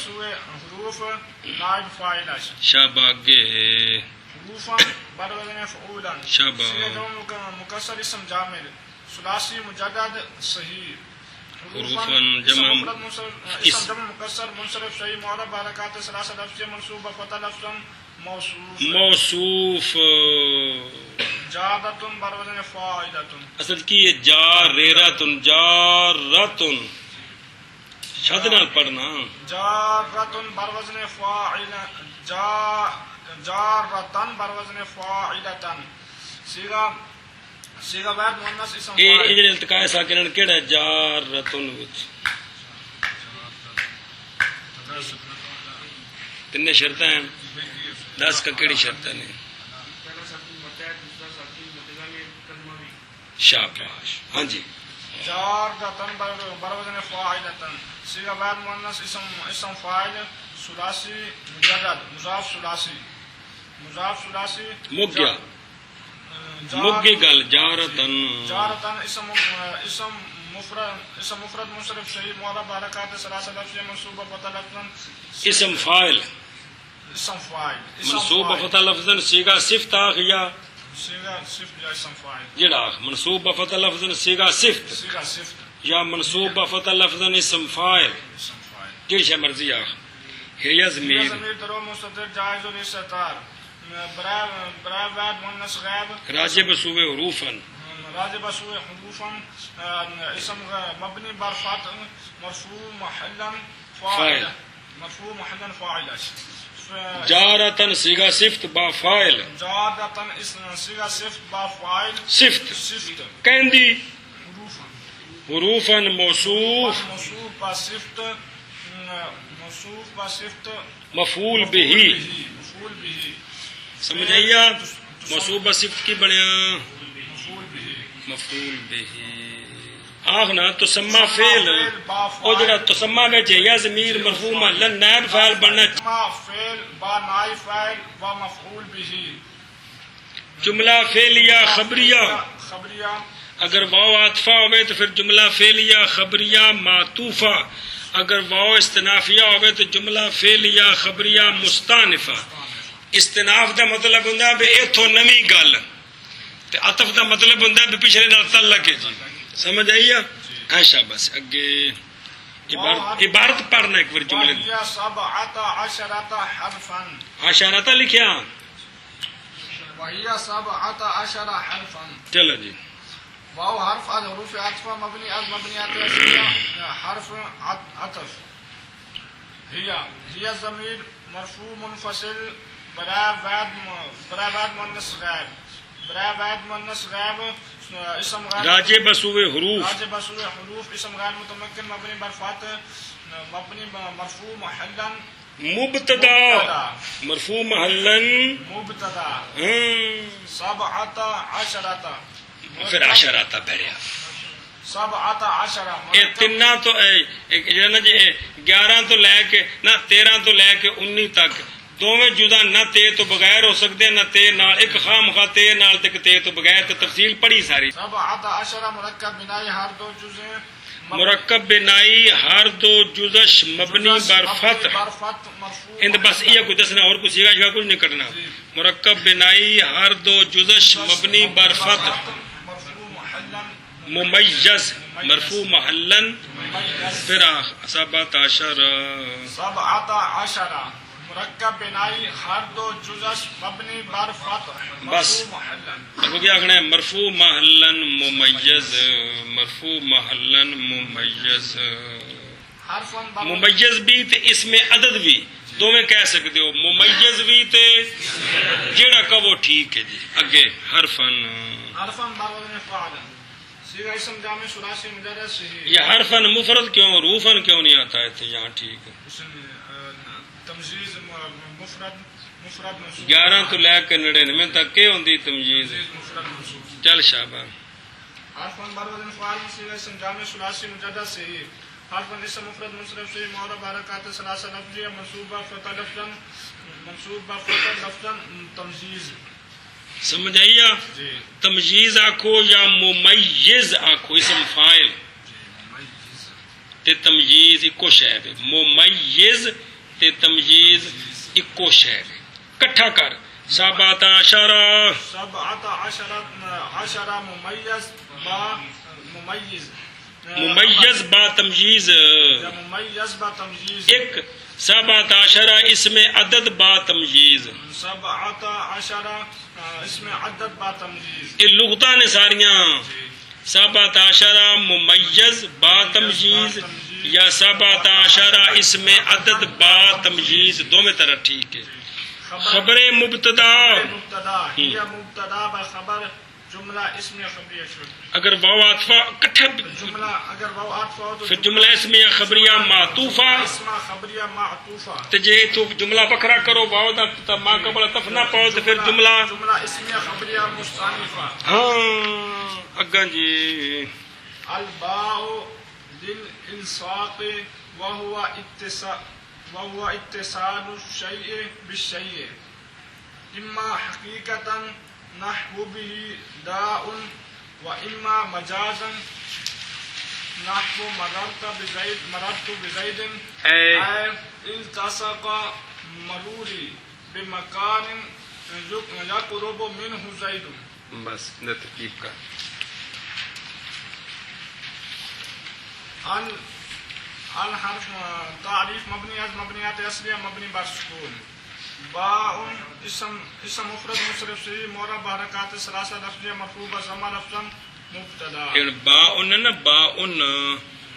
Speaker 1: شابہ اگے شابہ
Speaker 2: مکسر اسم جامد ثلاثی مجدد صحیح
Speaker 1: حروفاً جمع
Speaker 2: اسم جمع مکسر منصرف صحیح معرب حرکات ثلاثہ لفظ منصوب فتح لفظ
Speaker 1: موصوف
Speaker 2: جادتن بر وزن فاعلتن
Speaker 1: اصل کی یہ جارتن جارتن شد نال پڑھنا
Speaker 2: جارتن بر وزن فاعل جارتن بر وزن فاعلتن صیغہ واحد مؤنث اسم فاعل
Speaker 1: یہ جڑے التقاء ساکنن کیڑا ہے جارتن وچ تین شرطیں ہیں 10 کا کیڑی شرطیں نے شاباش ہاں جی
Speaker 2: جارتن بر وزن فاعلتن صیغہ واحد مؤنث اسم فاعل ثلاثی مجرد مضاف ثلاثی
Speaker 1: مک گیا مک گئی گل جارتن
Speaker 2: اسم مفرد منصرف صحیح معرب حرکات ثلاثہ لفظ منصوب فتح لفظ
Speaker 1: اسم فاعل منصوب فتح لفظ صیغہ صفت آخ یا جڑا منصوب فتح لفظ صیغہ صفت یا منصوب فتح لفظ اسم فاعل جڑی شے مرضی آخ یا ضمیر
Speaker 2: درو مستتر جائز الاستتار برائے واحد مؤنث غائب
Speaker 1: راجب سوئے حروفاً
Speaker 2: اسم مبنی بر فتح مرفوع محلا فاعل
Speaker 1: جارتن صیغہ صفت با فاعل
Speaker 2: جارتن صیغہ صفت با فاعل
Speaker 1: صفت کہندی حروفاً موصوف با صفت مفعول بہی سمجھ آئیا موصوف با صفت کی بنیا مفعول بہی آخنا تسمہ فعل او جڑا تسمہ میں یا ضمیر مرفوع محلا نائب فاعل بننا
Speaker 2: فعل با نائب فاعل و مفعول بہی
Speaker 1: جملہ فعلیہ خبریہ اگر واو عاطفہ ہوئے تو پھر جملہ فعلیہ خبریہ معطوفہ اگر واو استنافیہ ہوئے تو جملہ فعلیہ خبریہ مستانفہ استناف دا مطلب ہوندا ہے ایتھوں نویں گل تے عطف دا مطلب ہوندا ہے پچھلے نال تعلق ہے جی سمجھ آئی ہے ایشا بس اگے عبارت پڑھنا ایک بار جملے
Speaker 2: سبعۃ عشرۃ حرفا
Speaker 1: عشرۃ لکھیا
Speaker 2: وهي 17 حرفا.
Speaker 1: چلو جی.
Speaker 2: واو حرف الحروف عطف مبني از مبنيات اسمية حرف عطف. هي ضمير مرفوع منفصل برای بعد مؤنث غائب. برای بعد مؤنث غائب اسم غائب
Speaker 1: راجع بسوئے حروف.
Speaker 2: راجع بسوئے حروف اسم غائب متمکن مبنی برفات مبنی مرفوع محلا
Speaker 1: مبتدا مرفوع محلن
Speaker 2: مبتدا 17
Speaker 1: پھر عشرہ بڑھیا
Speaker 2: 17
Speaker 1: یہ تیناں تو جو نا جی 11 تو لے کے نہ 13 تو لے کے 19 تک دوویں جزا نہ تے تو بغیر ہو سکتے ہیں نہ تے نال ایک خام خواہ تے نال تک تے تو بغیر تو تفصیل پڑھی ساری.
Speaker 2: 17 مرکب بنائی ہر دو جزیں
Speaker 1: مرکب بنائی ہر دو جزش مبنی بر فتح. اند بس یہ کوئی دسنا اور کچھ سیگا کچھ نہیں کرنا. مرکب بنائی ہر دو جزش مبنی بر فتح ممیز مرفوع محلن پھر 17
Speaker 2: مرکب بنائی ہر دو جزش مبنی بر فتح
Speaker 1: بس اب کیا کہنا ہے مرفوع محلن ممیز مرفوع محلن ممیز. ممیز بھی تے اس میں عدد بھی دو میں کہہ سکتے ہو. ممیز بھی تے جیڑا کہ وہ ٹھیک ہے جی. اگے حرفن
Speaker 2: باوزن فعل سیغہ اسم جامع ثلاثی مجرد صحیح.
Speaker 1: یہ حرفن مفرد کیوں روفن کیوں نہیں آتا ہے تو یہاں ٹھیک ہے.
Speaker 2: تمجیز مفرد
Speaker 1: 11 تو لے کے 99 تک کے ہوندی تمجیز. چل شابان.
Speaker 2: حرفن باوزن فعل سیغہ اسم جامع ثلاثی مجرد صحیح. حرفن اسم مفرد منصرف صحیح معرب حرکات ثلاثہ لفظیہ منصوبہ فتح لفظا منصوبہ فتح لفظا تمجیز.
Speaker 1: سمجھ آئیا
Speaker 2: جی.
Speaker 1: تمجیز آکھو یا ممیز آکھو اسم فائل تے تمجیز اکو شہر ہے. ممیز تے تمجیز اکو شہر ہے. کٹھا کر 17
Speaker 2: ممیز با ممیز
Speaker 1: ممیز با تمجیز
Speaker 2: ممیز با تمجیز.
Speaker 1: ایک 17 اس میں عدد با تمجیز
Speaker 2: 17 اس میں عدد با تمجیز.
Speaker 1: یہ لغتاں نے ساریاں 17 ممیز با تمجیز یا 17 اس میں عدد با تمجیز دو میں طرح ٹھیک ہے. خبر مبتدا
Speaker 2: یا مبتدا با خبر جملہ اسم خبریہ
Speaker 1: اگر واو عاطفہ کٹھا
Speaker 2: جملہ اگر واو عاطفہ ہو تو
Speaker 1: پھر جملہ اسم یا خبریہ معطوفہ
Speaker 2: اسم خبریہ معطوفہ.
Speaker 1: تے جے تو جملہ بکھرا کرو واو دا ما قبل تفنا پاؤ تو پھر جملہ
Speaker 2: اسم خبریہ مستانفہ.
Speaker 1: ہاں اگاں جی.
Speaker 2: الباء للالصاق وهو اتصال الشيء بالشيء اما حقيقة نحو به داء واما مجازا نحو مررت بزيد اي التصق مروري بمكان يقرب منه زيد.
Speaker 1: بس ترکیب کا
Speaker 2: الحرف تعریف مبنی از مبنیات اصلیہ مبنی بر سکون. باء اسم مفرد منصرف صحیح معرب حرکات ثلاثہ لفظیہ مرفوع بضمہ لفظا مبتدا.
Speaker 1: باء نا باء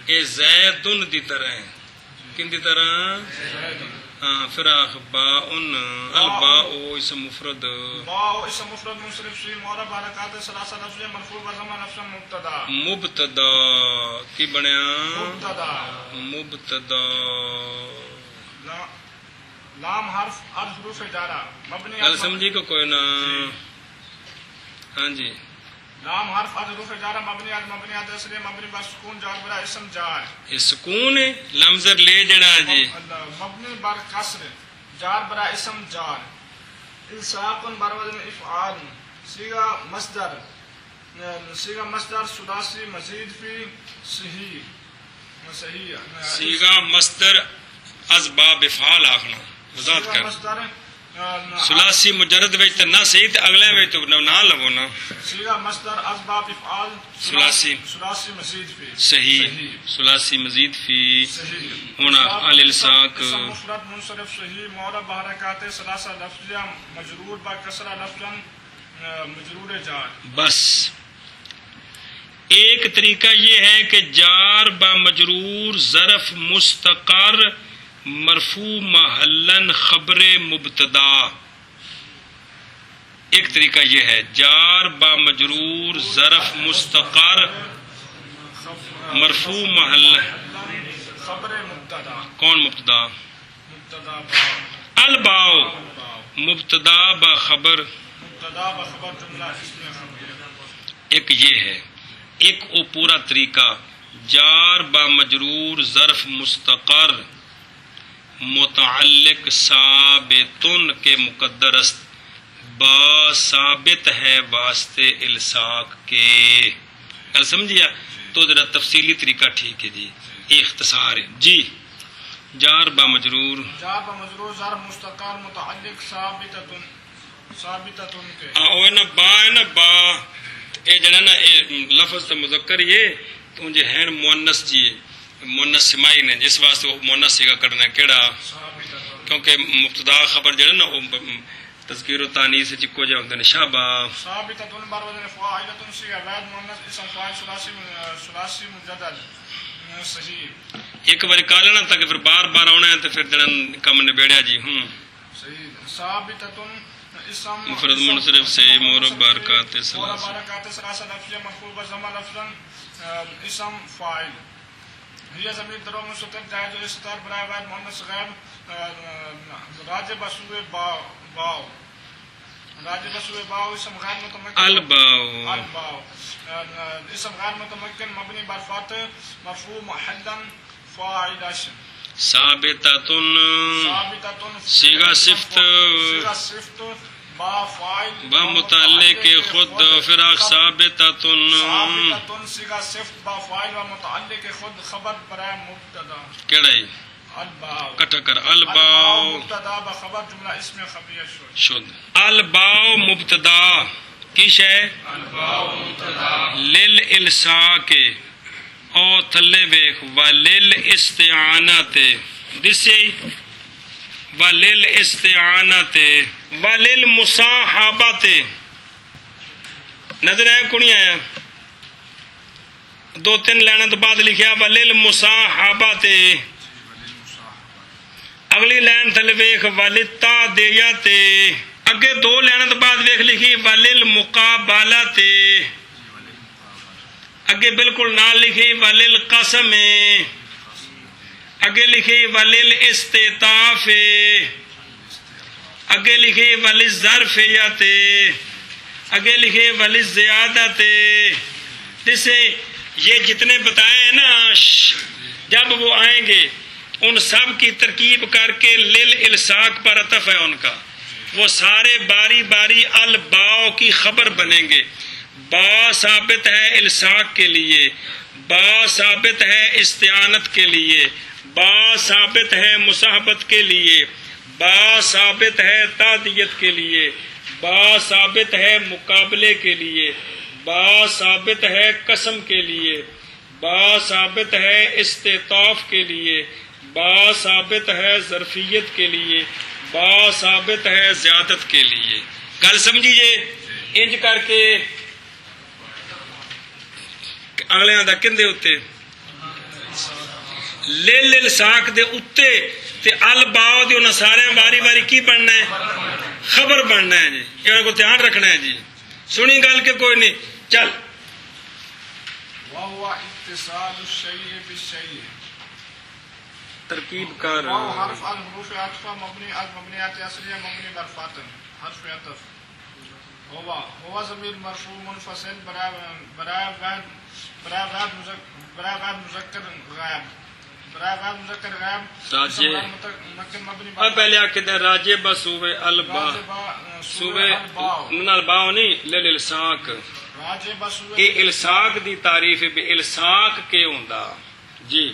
Speaker 1: اے زید دی طرح ہے. کن دی طرح؟ ہاں پھر باء الباء اسم مفرد
Speaker 2: باء اسم مفرد منصرف صحیح معرب حرکات ثلاثہ لفظیہ مرفوع بضمہ لفظا مبتدا.
Speaker 1: مبتدا کی بنیا مبتدا.
Speaker 2: لام حرف حروف جارہ مبنی
Speaker 1: گل سمجھی کو کوئی نہ. ہاں جی.
Speaker 2: لام حرف حروف جارہ مبنی از مبنیات اصلیہ مبنی بر سکون جار برا اسم جار.
Speaker 1: یہ سکون ہے لمز لے جڑا جی.
Speaker 2: مبنی بر کسر جار برا اسم جار. الصاق بر وزن افعال صیغہ مصدر ثلاثی مزید فی صحیح
Speaker 1: صیغہ مصدر از باب افعال آخنا وضاحت کر. ثلاثی مجرد وچ تے نہ صحیح تے اگلے وچ تو نہ لو نا.
Speaker 2: صیغہ مصدر از باب افعال
Speaker 1: ثلاثی
Speaker 2: مزید فی
Speaker 1: صحیح ثلاثی مزید فی ہونا الالصاق
Speaker 2: مفرد منصرف صحیح معرب حرکات ثلاثہ لفظیہ مجرور با کسرہ لفظا مجرور جار.
Speaker 1: بس ایک طریقہ یہ ہے کہ جار با مجرور ظرف مستقر مرفوع محلن خبر مبتدا. ایک طریقہ یہ ہے جار با مجرور ظرف مستقر مرفوع محل.
Speaker 2: خبر مبتدا.
Speaker 1: کون مبتدا؟
Speaker 2: مبتدا با.
Speaker 1: الباؤ مبتدا با خبر.
Speaker 2: مبتدا با خبر جملہ اسم خبر.
Speaker 1: ایک یہ ہے. ایک او پورا طریقہ جار با مجرور ظرف مستقر متعلق ثابتن کے مقدر است با ثابت ہے واسطے الساق کے. کل سمجھیا؟ تو ذرا تفصیلی طریقہ ٹھیک ہے جی، یہ اختصار ہے جی. جار با مجرور
Speaker 2: جار با مجرور ظرف مستقر متعلق ثابتتن کے.
Speaker 1: او نا با ہے نا با اے جڑا نا لفظ مذکر یہ تو جو ہے مؤنث جی مؤنث سمائی نے جس واسطے وہ مؤنث سیگا کرنا کیڑا کیونکہ مبتدا خبر جڑا نا تذکیر و تانیث چکو جا ہوندے شابا.
Speaker 2: ثابتتن بر وزن فاعلۃ سیغہ بعد مؤنث اسم فاعل ثلاثی مجدد صحیح.
Speaker 1: ایک بار کہا لینا تھا کہ پھر بار بار آنا ہے تو پھر جڑا کم نبیڑیا جی.
Speaker 2: صحیح. ثابتتن اسم
Speaker 1: مفرد منصرف سے مورب بارکات
Speaker 2: ثلاثہ لفظ مرفوع بضمہ لفظا اسم فاعل. یہ ضمیر در مستتر جائز استتار برائے واحد مؤنث غائب راجب اسوء باو. راجب اسوء باو اسم غیر متمکن.
Speaker 1: الباو
Speaker 2: اسم غیر متمکن مبنی بر فتح مرفوع محلا فاعل.
Speaker 1: ثابتتن صیغہ صفت
Speaker 2: با فاعل
Speaker 1: با متعلق خود فراق ثابتتن
Speaker 2: صیغہ صفت با فاعل و متعلق خود خبر برائے مبتدا.
Speaker 1: کیڑائی
Speaker 2: الباء
Speaker 1: کٹا کر الباء
Speaker 2: مبتدا بخبر جملہ اسم خبریہ
Speaker 1: شد. الباء مبتدا کی شے للالصاق او تھلے ویکھ وللاستعانت دسی وللاستعانت وللمصاحبت. نظر ہے کونی آیا؟ دو تین لائنوں تو بعد لکھیا وللمصاحبت. اگلی لائن تھلے ویکھ وللتادیت. اگے دو لائنوں تو بعد ویکھ لکھی وللمقابلت. اگے بالکل نال لکھی وللقسم. اگے لکھی وللاستطاف. اگے لکھی وللظرفیت. اگے لکھی وللزیادت. جسے یہ جتنے بتائے ہیں نا جب وہ آئیں گے ان سب کی ترکیب کر کے للالصاق پر عطف ہے ان کا. وہ سارے باری باری الباء کی خبر بنیں گے. با ثابت ہے الصاق کے لیے، با ثابت ہے استعانت کے لیے، با ثابت ہے مصاحبت کے لیے، با ثابت ہے تادیت کے لیے، با ثابت ہے مقابلے کے لیے، با ثابت ہے قسم کے لیے، با ثابت ہے استطاف کے لیے، با ثابت ہے ظرفیت کے لیے، با ثابت ہے زیادت کے لیے. گل سمجھیے؟ انج کر کے اگلے دا کندے اتے للالصاق دے اتے تے الباء دے انہاں سارے واری واری کی بننا ہے؟ خبر بننا ہے جی. یہ کو دھیان رکھنا ہے جی. سنی گل کے کوئی نہیں. چل
Speaker 2: وهو اتصال الشيء بالشيء.
Speaker 1: ترکیب کر
Speaker 2: واو حرف الحروف عطف مبنی المبنیات اصلیہ مبنی بر فاتن حرف عطف. هو ضمیر مرفوع منفصل برائے واحد مذکر غائب. برائے واحد مذکر غائب
Speaker 1: راجے اور پہلے آکے راجے بسوے البا سوے الباء نہیں للالصاق. یہ الصاق دی تعریف بے الصاق کے ہوندا جی.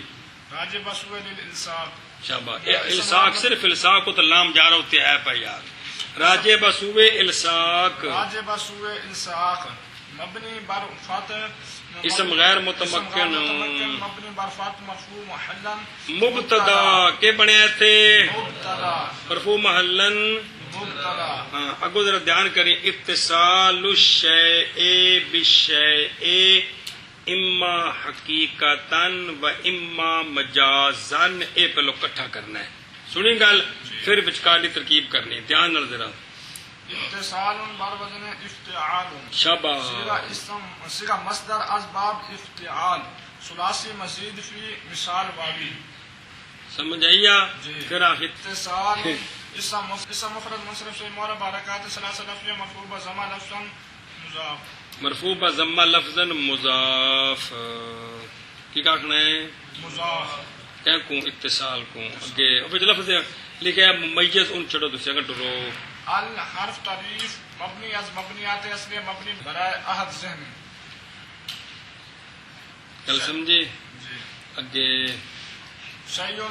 Speaker 2: راجے بسوے للالصاق.
Speaker 1: شاباش. الصاق صرف الصاق کو تو لام جا رہا ہوتے ہے پہ یار. راجے بسوے الصاق.
Speaker 2: راجے بسوے الصاق مبنی بر فتح
Speaker 1: اسم غیر متمکن
Speaker 2: مبنی بر فتح مرفوع محلا
Speaker 1: مبتدا کے بنے تھے
Speaker 2: مبتدا
Speaker 1: مرفوع محلا
Speaker 2: مبتدا
Speaker 1: ہاں اگو ذرا دھیان کریں اتصال الشیء بالشیء اما حقیقتاً و اما مجازاً اے پہلو کٹھا کرنا ہے سنی گل پھر وچکاری ترکیب کرنی دھیان نال ذرا
Speaker 2: اتصال بر وزن افتعال
Speaker 1: شاباش
Speaker 2: صیغہ اسم صیغہ مصدر از باب افتعال ثلاثی مزید فی مثال واوی
Speaker 1: سمجھ آئیا
Speaker 2: جی.
Speaker 1: پھر آخر
Speaker 2: اتصال اسم مفرد منصرف سے مورب حرکات ثلاثہ لفظ مفعول بضمہ لفظا مضاف
Speaker 1: مرفوع بضمہ لفظا مضاف کی کہنا ہے
Speaker 2: مضاف
Speaker 1: کیا کو اتصال کو اگے وچ لفظ لکھا ہے ممیز ان چڑو دوسرا کا ڈرو
Speaker 2: الحرف تعریف مبنی از مبنیات اصلی مبنی برائے عہد ذہن
Speaker 1: کل سمجھے
Speaker 2: جی
Speaker 1: اگے
Speaker 2: شیء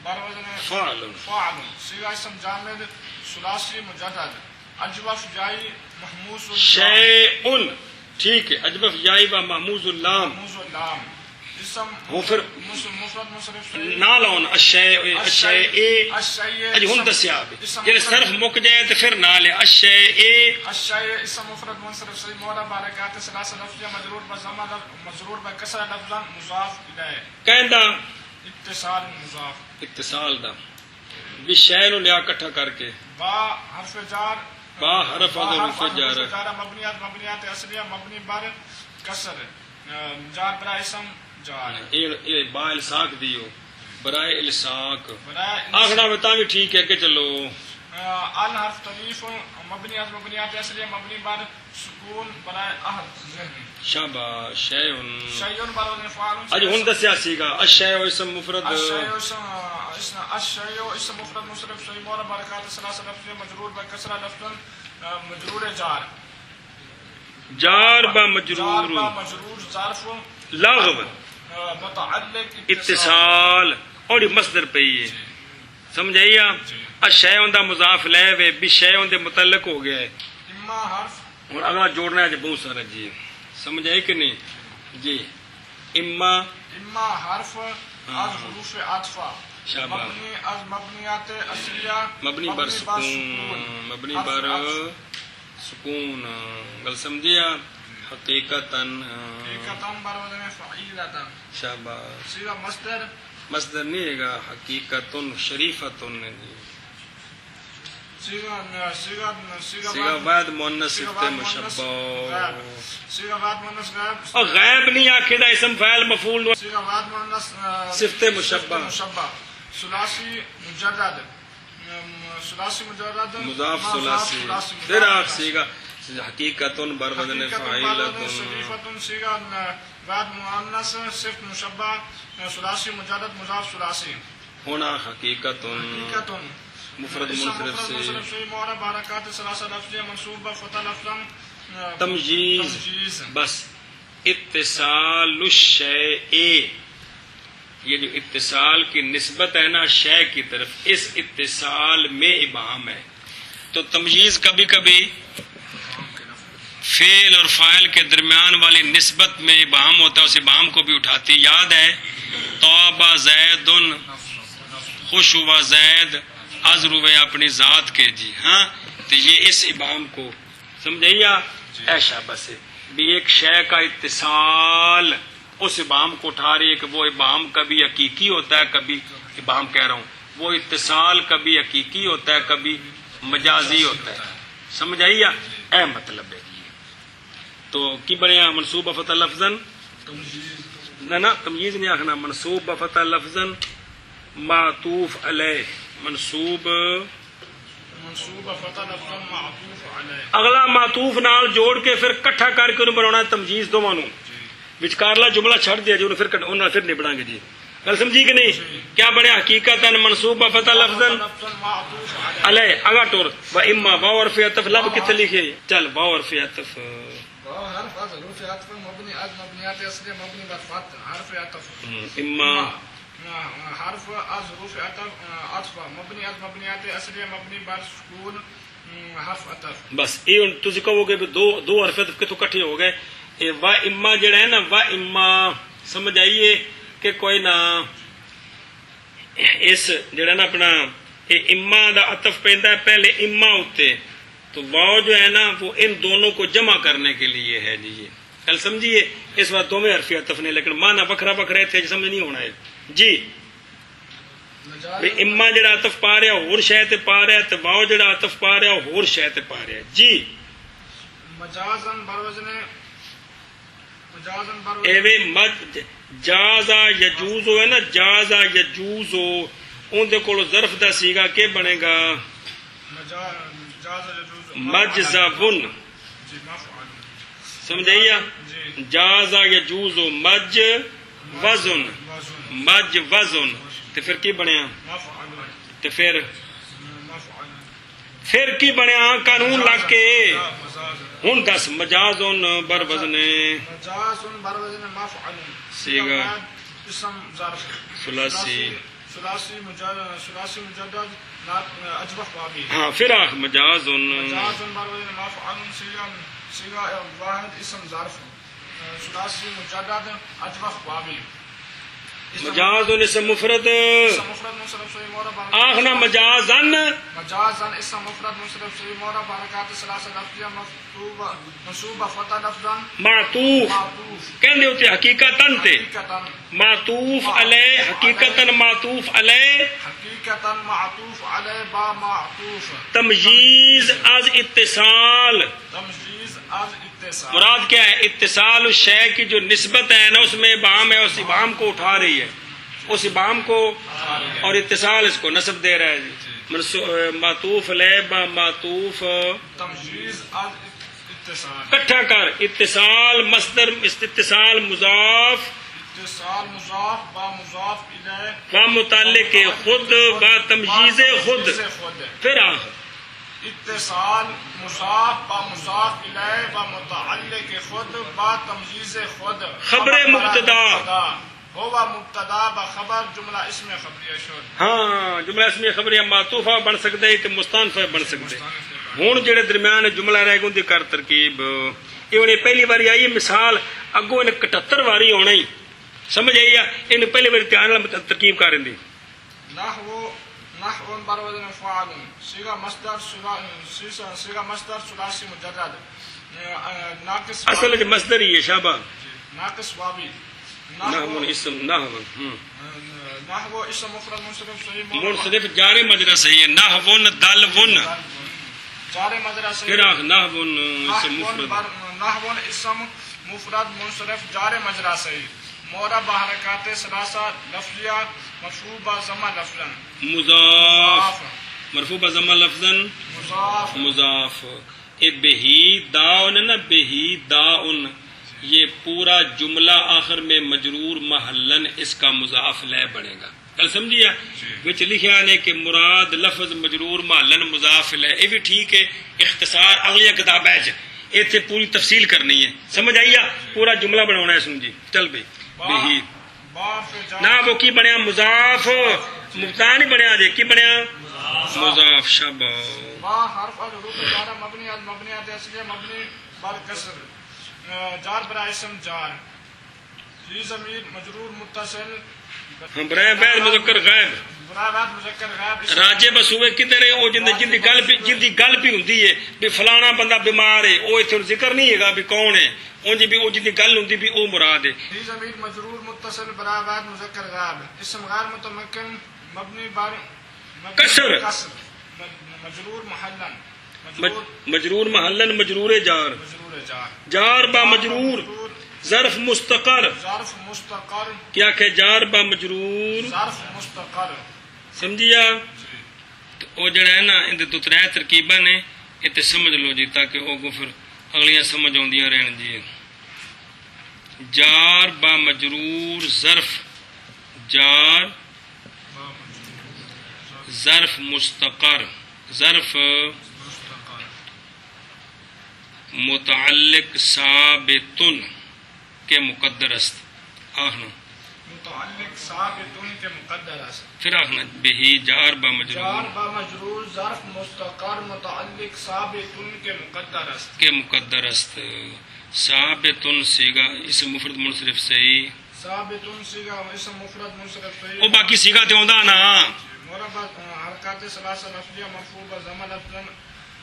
Speaker 2: بر وزن
Speaker 1: فعل
Speaker 2: فاعل صیغہ اسم جامد ثلاثی مجدد اجوف جائی محموس
Speaker 1: شیء ٹھیک ہے اجبف یائی و محموز اللام
Speaker 2: محموز اللام اسم
Speaker 1: وہ پھر
Speaker 2: مفرد منصرف سے
Speaker 1: نہ لون الشیء الشیء
Speaker 2: الشیء
Speaker 1: اج ہن دسیا جے صرف مک جائے تو پھر نہ لے الشیء
Speaker 2: الشیء اسم مفرد منصرف سے مورب حرکات ثلاثہ لفظ مجرور بضمہ مجرور بکسر لفظا مضاف الیہ
Speaker 1: کہندا
Speaker 2: اتصال مضاف
Speaker 1: اتصال دا بشیء نو لیا اکٹھا کر کے
Speaker 2: با حرف جار
Speaker 1: با حرف حروف جار
Speaker 2: مبنیات اصلیہ مبنی بر کسر جار برائے اسم جار
Speaker 1: اے با الساق دیو برائے الساق
Speaker 2: برائے
Speaker 1: آخنا بتا بھی ٹھیک ہے کہ چلو
Speaker 2: الحرف تعریف مبنی از مبنیات اصلیہ مبنی بر سکون برائے عہد ذہن
Speaker 1: شاباش شیء
Speaker 2: شیء بر وزن فاعل
Speaker 1: اج ہن دسیا سیگا الشیء اسم مفرد
Speaker 2: الشیء اسم مفرد منصرف سے مورب حرکات ثلاثہ لفظ مجرور بکسر لفظا مجرور جار
Speaker 1: جار با
Speaker 2: جار
Speaker 1: مجرور
Speaker 2: با مجرور ظرف
Speaker 1: لغو
Speaker 2: متعلق
Speaker 1: اتصال اور یہ مصدر پہ ہے سمجھائیے الشیء دا مضاف لے وے بشیء دے متعلق ہو گیا ہے
Speaker 2: اما حرف
Speaker 1: اور اگلا جوڑنا ہے بہت سارا جی سمجھ آئی کہ نہیں جی اما
Speaker 2: حرف از حروف عطفہ
Speaker 1: شاباش.
Speaker 2: مبنی از مبنیات اصلیہ
Speaker 1: مبنی بر سکون مبنی بر سکون گل سمجھیا حقیقتاً
Speaker 2: حقیقتاً بر وزن فعیلتاً
Speaker 1: شاباش
Speaker 2: صیغہ مصدر
Speaker 1: مصدر نہیں ہے گا حقیقتن شریفتن صیغہ واحد مؤنث صفت مشبہ
Speaker 2: صیغہ واحد مؤنث غائب
Speaker 1: اور غائب نہیں آکھے دا اسم فاعل مفعول
Speaker 2: صیغہ واحد مؤنث
Speaker 1: صفت مشبہ
Speaker 2: ثلاثی مجرد ثلاثی مجرد
Speaker 1: مضاف ثلاثی پھر آپ سیگا حقیقتن بر وزن فاعلتن
Speaker 2: شریفتن صیغہ واحد مؤنث صفت مشبہ ثلاثی مجرد مضاف ثلاثی
Speaker 1: ہونا حقیقتن
Speaker 2: حقیقتن
Speaker 1: مفرد منصرف سے
Speaker 2: مورب حرکات ثلاثہ لفظ منصوب فتح لفظا
Speaker 1: تمجیز بس اتصال الشیء یہ جو اتصال کی نسبت ہے نا شے کی طرف اس اتصال میں ابہام ہے تو تمجیز کبھی کبھی فعل اور فاعل کے درمیان والی نسبت میں ابہام ہوتا ہے اس ابہام کو بھی اٹھاتی یاد ہے توبہ زید خوش ہوا زید از روے اپنی ذات کے جی ہاں تو یہ اس ابہام کو سمجھائیے ایشا بس بھی ایک شے کا اتصال اس ابہام کو اٹھا رہی ہے کہ وہ ابہام کبھی حقیقی ہوتا ہے کبھی ابہام کہہ رہا ہوں وہ اتصال کبھی حقیقی ہوتا ہے کبھی مجازی ہوتا ہے سمجھ آئیے اے مطلب ہے تو کی بنیا منصوب فتح لفظاً نہ تمجیز نہیں آخنا منصوب فتح لفظاً معطوف علیہ منصوب
Speaker 2: فتح لفظا معطوف علیہ
Speaker 1: اگلا معطوف نال جوڑ کے پھر کٹھا کر کے انہوں بنانا ہے تمجیز دونوں وچکارلا جملہ چھڑ دیا جی انہوں پھر نہیں بنا گے جی گل سمجھی کہ نہیں کیا بنے حقیقت منصوب فتح لفظا علیہ اگا ٹور و اما واو حرف عطف لب کتنے لکھے چل واو حرف عطف
Speaker 2: حرف از حروف عطف مبنی از مبنیات اصلی مبنی بر فتح حرف عطف
Speaker 1: اما
Speaker 2: حرف از حروف عطف مبنی از مبنیات اصلی مبنی بر سکون حرف عطف
Speaker 1: بس یہ تسی کہو گے دو حرف عطف کتوں کٹھے ہو گئے اے وا اما جڑا ہے نا وا اما سمجھ آئیے کہ کوئی نہ اس جڑا نا اپنا یہ اما دا عطف پیندا ہے پہلے اما اتے، تو واو جو ہے نا وہ ان دونوں کو جمع کرنے کے لیے ہے جی. یہ گل سمجھیے، اس وقت دونوں حرفی عطف نے لیکن معنی وکھرا وکھرا اتنے سمجھ نہیں ہونا ہے جی. اما جڑا عطف پا رہا ہور شے تے پا رہا تے واو جڑا عطف پا رہا ہور شے تے پا رہا جی.
Speaker 2: مجازن بروزن
Speaker 1: ایویں مت جازا یجوز ہے نا، جازا یجوز ان دے کول ظرف دا سیگا کہ بنے گا مجزبن، سمجھائیا جازا یجوز مج وزن، مج وزن تے پھر کی بنیا، تے پھر کی بنیا قانون لگ کے ہوں دس مجازن بر وزن سیگا ثلاثی
Speaker 2: مجدد اجبح بابی.
Speaker 1: ہاں پھر آخ مجازن
Speaker 2: بر وزن مفعول سیگا واحد اسم ظرف ثلاثی مجدد اجبح بابی.
Speaker 1: مجازن اسم مفرد آخنا مجازن
Speaker 2: اسم مفرد منصرف صحیح معرب حرکات ثلاثہ لفظیہ منصوبہ فتح لفظاً
Speaker 1: معطوف کہندے ہوتے حقیقتاً تے معطوف علیہ حقیقتاً معطوف علیہ
Speaker 2: با معطوف
Speaker 1: تمجیز از اتصال. مراد کیا ہے؟ اتصال اس شے کی جو نسبت ہے نا اس میں ابہام ہے، اس ابہام کو اٹھا رہی ہے، اس ابہام کو، اور اتصال اس کو نسب دے رہا ہے جی. معطوف علیہ با معطوف اکٹھا کر اتصال مصدر اتصال مضاف
Speaker 2: با مضاف الیہ
Speaker 1: با متعلق خود با تمجیز خود. پھر آخر
Speaker 2: اتصال مضاف با مضاف الیہ با متعلق خود با تمجیز خود.
Speaker 1: خبر مبتدا
Speaker 2: ہوا مبتدا با خبر جملہ اسم خبریہ شد.
Speaker 1: ہاں جملہ اسم خبریہ معطوفہ بن سکتا ہے تے مستانفہ بن سکتا ہے. ہوں جڑے درمیان جملہ رہ گئی کر ترکیب یہ پہلی باری آئی مثال اگوں ان 71 واری ہونا ہی سمجھ آئی ان پہلی باری دھیان ترکیب کر رہی.
Speaker 2: نحو بر وزن فعال صیغہ مصدر ثلاثی مجرد ناقص
Speaker 1: اصل مصدر ہی ہے شابہ
Speaker 2: ناقص واوی.
Speaker 1: نحو اسم
Speaker 2: نحو اسم مفرد منصرف صحیح
Speaker 1: منصرف جار مجرا صحیح ہے. نحو دلون
Speaker 2: جار مجرا صحیح.
Speaker 1: پھر آخ نحو اسم مفرد
Speaker 2: نحو اسم مفرد منصرف جار مجرا صحیح معرب حرکات ثلاثہ لفظیہ مرفوع بضمہ لفظا
Speaker 1: مضاف مرفوع بضمہ لفظا مضاف. اے بہی داؤن نا بہی داؤن یہ پورا جملہ آخر میں مجرور محلن اس کا مضاف لے بنے گا. کل سمجھیا وچ لکھیا نے کہ مراد لفظ مجرور محلن مضاف لے. یہ بھی ٹھیک ہے، اختصار اگلی کتاب ہے ایتھے پوری تفصیل کرنی ہے. سمجھ آئی پورا جملہ بنانا ہے. سمجھی چل بھائی بہی نہ وہ کی بنیا مضاف مبتدا نہیں بنیا جی کی بنیا مضاف. شابہ
Speaker 2: حرف الحروف جار مبنی المبنیات اصلیہ مبنی بر کسر جار برائے اسم جار یہ ضمیر مجرور متصل
Speaker 1: برائے بعد مذکر غائب راجے بس ہوئے کدھر ہے وہ جن دی گل بھی ہوندی ہے بھی فلانا بندہ بیمار ہے وہ ایتھے ذکر نہیں ہے گا بھی کون ہے اون جی بھی وہ جن دی گل ہوندی بھی وہ مراد ہے.
Speaker 2: یہ ضمیر مجرور متصل برائے بعد مذکر غائب اسم غیر متمکن مبنی بر
Speaker 1: کسر
Speaker 2: مجرور محلن
Speaker 1: مجرور محلن مجرور جار جار با مجرور ظرف مستقر کیا کہ جار با مجرور
Speaker 2: ظرف مستقر
Speaker 1: سمجھیا. وہ جڑا ہے نا ان دے ترے ترکیباں نے یہ سمجھ لو جی تاکہ وہ کو پھر اگلیاں سمجھ آندیاں رہن جی. جار با مجرور ظرف جار ظرف مستقر ظرف متعلق ثابتن کے مقدر است آخنا
Speaker 2: متعلق ثابتن کے مقدر است.
Speaker 1: پھر آخنا بہی جار با
Speaker 2: مجرور ظرف مستقر متعلق ثابتن کے مقدر است
Speaker 1: کے مقدر است. ثابتن سیگا اسم مفرد منصرف صحیح
Speaker 2: ثابتن سیگا اسم مفرد منصرف صحیح.
Speaker 1: او باقی سیگا تے ہوندا نا
Speaker 2: مربع حرکات ثلاثہ لفظیہ مرفوع بضم لفظا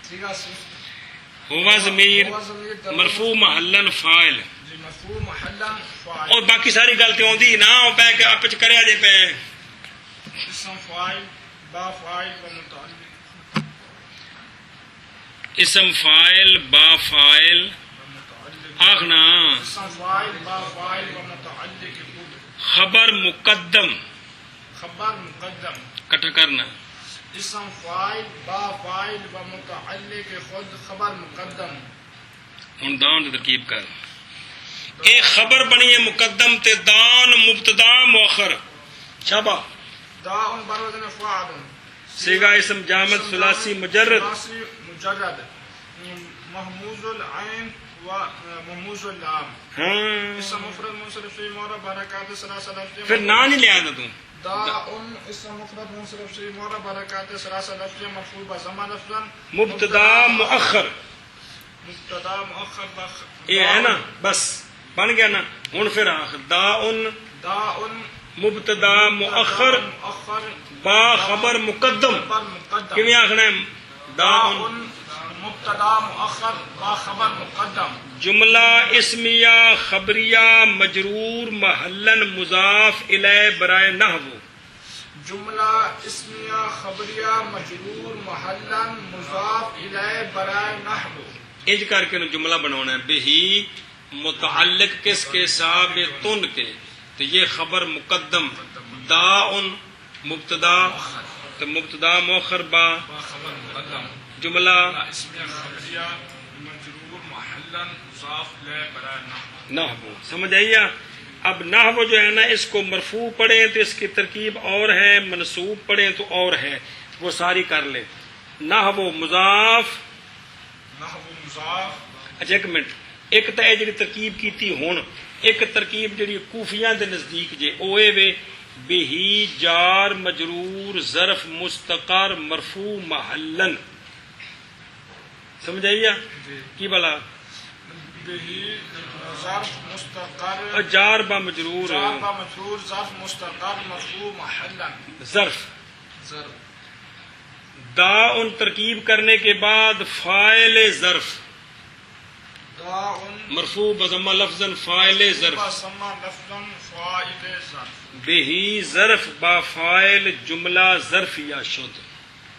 Speaker 2: صیغہ
Speaker 1: ہوا ضمیر مرفوع محلن فاعل
Speaker 2: جی مرفوع محلا فاعل
Speaker 1: اور باقی ساری گل تے اوندی نہ ہو پے کہ آپ وچ کریا جے پے
Speaker 2: اسم فاعل با فاعل و متعلق
Speaker 1: اسم فاعل با فاعل آخنا
Speaker 2: اسم فاعل با فاعل و متعلق
Speaker 1: خبر مقدم
Speaker 2: خبر مقدم
Speaker 1: کٹھا کرنا
Speaker 2: اسم فاعل با فاعل و متعلق خود خبر مقدم
Speaker 1: ہن دان دی ترکیب کر اے خبر بنی ہے مقدم تے دان مبتدا مؤخر شابہ
Speaker 2: داء بروزن فاعل
Speaker 1: صیغہ اسم جامد ثلاثی مجرد
Speaker 2: ثلاثی مجرد محموز العین و محموز اللام
Speaker 1: ہاں
Speaker 2: اسم مفرد منصرف فی معرب حرکات ثلاثہ لفظیہ
Speaker 1: پھر نہ نہیں لیا تو
Speaker 2: داء اسم مفرد منصرف فی معرب حرکات ثلاثہ لفظیہ مرفوع بضم لفظا
Speaker 1: مبتدا مؤخر
Speaker 2: مبتدا مؤخر
Speaker 1: یہ ہے نا بس بن گیا نا ہن پھر آخر
Speaker 2: داء
Speaker 1: مبتدا مؤخر
Speaker 2: مؤخر
Speaker 1: با خبر مقدم
Speaker 2: خبر مقدم
Speaker 1: کیویں آخنا ہے
Speaker 2: داء
Speaker 1: دا
Speaker 2: مبتدا مؤخر با خبر مقدم
Speaker 1: جملہ اسمیہ خبریہ مجرور محلن مضاف الی برائے نحو
Speaker 2: جملہ اسمیہ خبریہ مجرور محلا مضاف الیہ برائے نحو
Speaker 1: انج کر کے جملہ بنانا ہے بہی متعلق کس کے ثابتن کے تو یہ خبر مقدم داء مبتدا تو مبتدا مؤخر با
Speaker 2: خبر مقدم
Speaker 1: جملہ
Speaker 2: اسمیہ خبریہ مجرور محلا مضاف الیہ برائے نحو
Speaker 1: نحو سمجھ آئیے اب نحو جو ہے نا اس کو مرفوع پڑھیں تو اس کی ترکیب اور ہے منصوب پڑھیں تو اور ہے وہ ساری کر لیں نحو مضاف
Speaker 2: نحو مضاف
Speaker 1: اچھا ایک منٹ ایک تو یہ جی ترکیب کیتی ہون ایک ترکیب جی کوفیاں دے نزدیک جے اوے وے بہی جار مجرور ظرف مستقر مرفوع محلن سمجھ آئیے کی بلا
Speaker 2: بہی ظرف مستقر
Speaker 1: اور جار با مجرور
Speaker 2: جار با مجرور ظرف مستقر مرفوع محلا
Speaker 1: ظرف
Speaker 2: ظرف
Speaker 1: دا ان ترکیب کرنے کے بعد فاعل ظرف
Speaker 2: داء
Speaker 1: مرفوع بضمہ لفظا فاعل ظرف
Speaker 2: بسمہ لفظا فاعل ظرف
Speaker 1: بہی ظرف با فاعل جملہ ظرف یا شد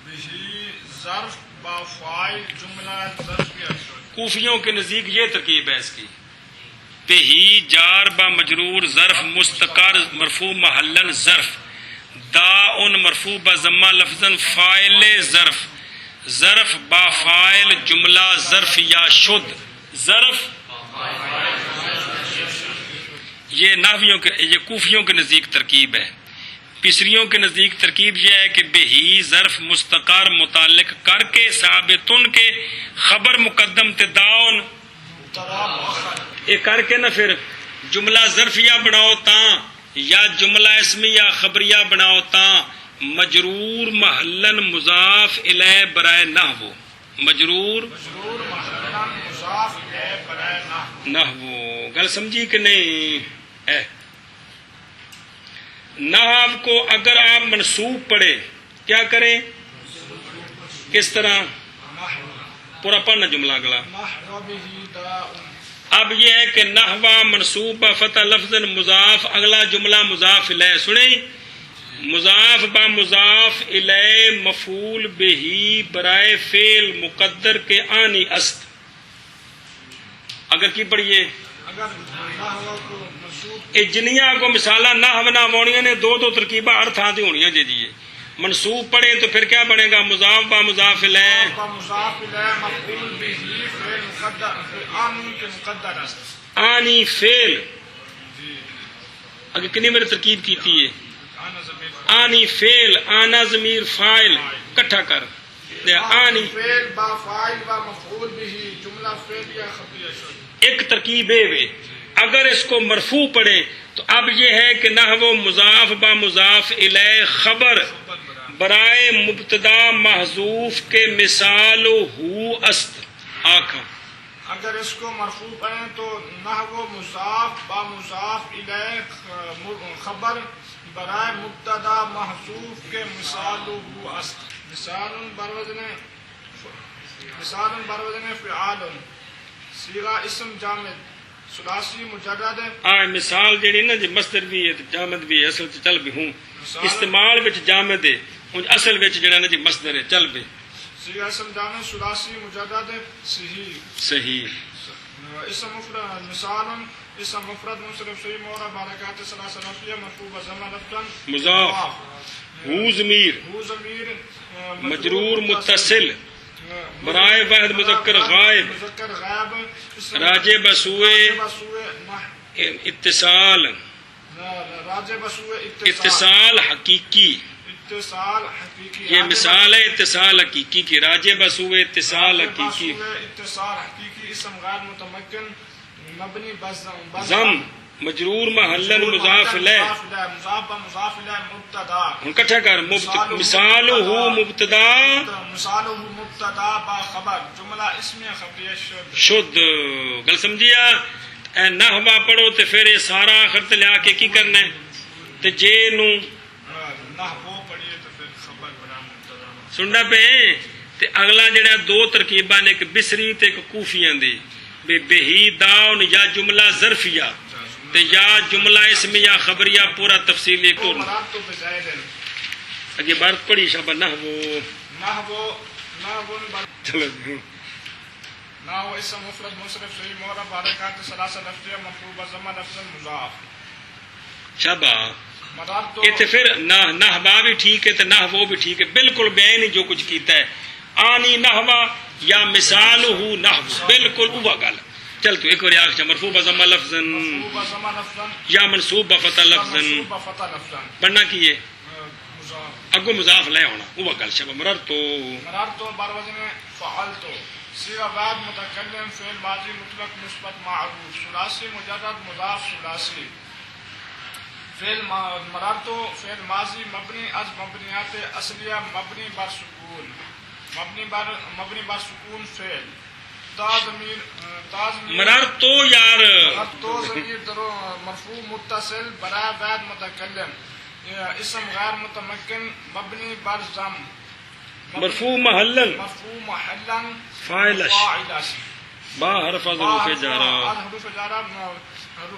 Speaker 2: بہی ظرف با فاعل جملہ ظرف یا شد
Speaker 1: کوفیوں کے نزدیک یہ ترکیب ہے اس کی بہی جار با مجرور ظرف مستقر مرفوع محلن ظرف دا ان مرفوع بضمہ لفظا فاعل ظرف ظرف با فاعل جملہ ظرف یا شد ظرف یہ نحویوں کے یہ کوفیوں کے نزدیک ترکیب ہے پسریوں کے نزدیک ترکیب یہ ہے کہ بہی ظرف مستقر متعلق کر کے ثابتن کے خبر مقدم تداون یہ کر کے نہ پھر جملہ ظرفیہ بناؤ تاں یا جملہ اسمیہ خبریہ بناؤ تاں مجرور محلن مضاف الیہ برائے نحو مجرور
Speaker 2: محلا مضاف الیہ برائے نحو
Speaker 1: نحو گل سمجھی کہ نہیں ہے نحو کو اگر آپ منصوب پڑھے کیا کریں کس طرح پورا پڑھنا جملہ اگلا
Speaker 2: نحو بہی داء
Speaker 1: اب یہ ہے کہ نحو منصوب فتح لفظ مضاف اگلا جملہ مضاف الیہ سنیں مضاف با مضاف الیہ مفعول بہی برائے فعل مقدر کے آنی است اگر کی پڑھیے
Speaker 2: اگر نحو کو منصوب
Speaker 1: جنیاں کو مثالہ نحو نہ ہونیاں نے دو ترکیبہ ہر تھاں تے ہونیاں جی منصوب پڑھیں تو پھر کیا بنے گا مضاف با مضاف الیہ
Speaker 2: با مضاف الیہ مفعول بہی فعل مقدر آنی کے مقدر است
Speaker 1: آنی فعل
Speaker 2: جی
Speaker 1: اگر کنی میرے ترکیب کیتی ہے
Speaker 2: آنا ضمیر
Speaker 1: آنی فعل آنا ضمیر فاعل کٹھا کر دے آنی
Speaker 2: فعل با فاعل با مفعول بہی جملہ فعل یا خبریہ شد
Speaker 1: ایک ترکیب ہے اگر اس کو مرفوع پڑھیں تو اب یہ ہے کہ نحو مضاف با مضاف الیہ خبر برائے مبتدا محذوف کے مثال ہو است آکھا
Speaker 2: اگر اس کو مرفوع پڑھیں تو نحو مضاف با مضاف الیہ خبر برائے مبتدا محذوف کے مثال ہو است مثال بروزن فعال صیغہ اسم جامد ثلاثی مجرد
Speaker 1: مثال جڑی نا جی مصدر بھی ہے جامد بھی ہے اصل چل بھی ہوں استعمال وچ جامد ہے اصل وچ جڑا نا جی مصدر ہے چل بھی
Speaker 2: صیغہ اسم جامد ثلاثی مجرد
Speaker 1: صحیح
Speaker 2: اسم مفرد مثال اسم مفرد منصرف صحیح مورا بارکات ثلاثہ لفظیہ مرفوع بضمہ لفظا
Speaker 1: مضاف ہو ضمیر مجرور متصل برائے واحد مذکر غائب راجع بسوئے اتصال اتصال حقیقی یہ مثال ہے اتصال حقیقی کی راجع بسوئے اتصال حقیقی
Speaker 2: اتصال حقیقی اسم غیر متمکن مبنی
Speaker 1: ضم مجرور محلن مضاف الیہ
Speaker 2: مضاف الیہ مبتدا
Speaker 1: ہن کٹھا کر مثال ہو مبتدا
Speaker 2: با خبر جملہ اسمیہ خبریہ
Speaker 1: شد گل سمجھیا اے نحوہ پڑھو تے پھر یہ سارا آخر تے لیا کے کی کرنا ہے تے جے نو
Speaker 2: نحو پڑھیے تو پھر خبر بنا مبتدا
Speaker 1: سننا پہ تے اگلا جڑا دو ترکیباں نے ایک بصری تے ایک کوفیاں دی بہی داؤن یا جملہ ظرفیہ تے یا جملہ اسمیہ خبریہ پورا تفصیلی کون اگے بات پڑھی شابہ نحو چلو
Speaker 2: نحو اسم مفرد منصرف صحیح معرب حرکات ثلاثہ لفظیہ مرفوع ضمہ لفظ مضاف
Speaker 1: شابہ اتنے پھر نحوا بھی ٹھیک ہے تو نحو بھی ٹھیک ہے بالکل بین ہی جو کچھ کیتا ہے آنی نحوا یا مثال ہو نحو بالکل وہ گل چل تو ایک اور آخ مرفوع بضمہ لفظا یا منصوب بفتح لفظا پڑھنا کیے اگو مضاف لے ہونا وہ گل شبہ مررتو
Speaker 2: بار وزن فعلتو صیغہ بعد متکلم فعل ماضی مطلق مثبت معروف ثلاثی مجرد مضاف ثلاثی فعل مررتو فعل ماضی مبنی از مبنیات اصلیہ مبنی بر سکون مبنی بر سکون فعل
Speaker 1: مررتو یار
Speaker 2: تو ضمیر درو مرفوع متصل برائے بعد متکلم اسم غیر متمکن مبنی بر ضم
Speaker 1: مرفوع محلن
Speaker 2: فاعل
Speaker 1: با حرف ظروف جارا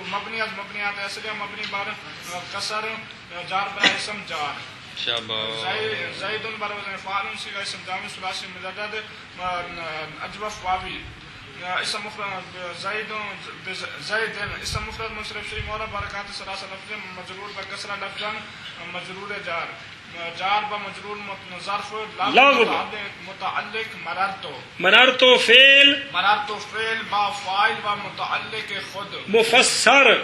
Speaker 2: مبنی از مبنیات اصلیہ مبنی بر کسر جار برائے اسم جار زید بر وزن فاعل صیغہ اسم جامع ثلاثی مجرد اجوف واوی اسم مفرد زید اسم مفرد منصرف صحیح معرب حرکات ثلاثہ لفظ مجرور بکسرہ لفظا مجرور جار بمجرور ظرف متعلق
Speaker 1: مررتو فعل
Speaker 2: با فاعل و متعلق خود
Speaker 1: مفسر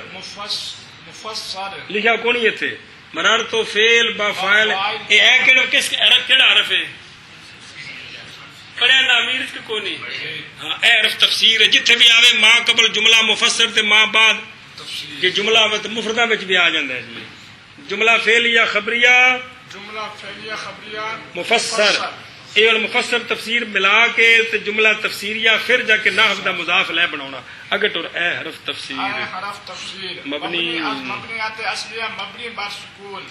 Speaker 1: لکھا کون یہ تھے مررتو فعل با فاعل اے کس کیڑا حرف ہے پڑھیا نا امیر اس کو نہیں ہاں اے حرف تفسیر ہے جتھے بھی آوے ماں قبل جملہ مفسر تے ماں بعد کہ جملہ مفردہ وچ بھی آ جاندا ہے جی جملہ فعلیہ خبریہ مفسر اے اور مفسر تفسیر ملا کے تے جملہ تفسیریہ پھر جا کے نحو دا مضاف لے بناونا اگر تو اے حرف تفسیر مبنی
Speaker 2: اصلیہ مبنی بر سکون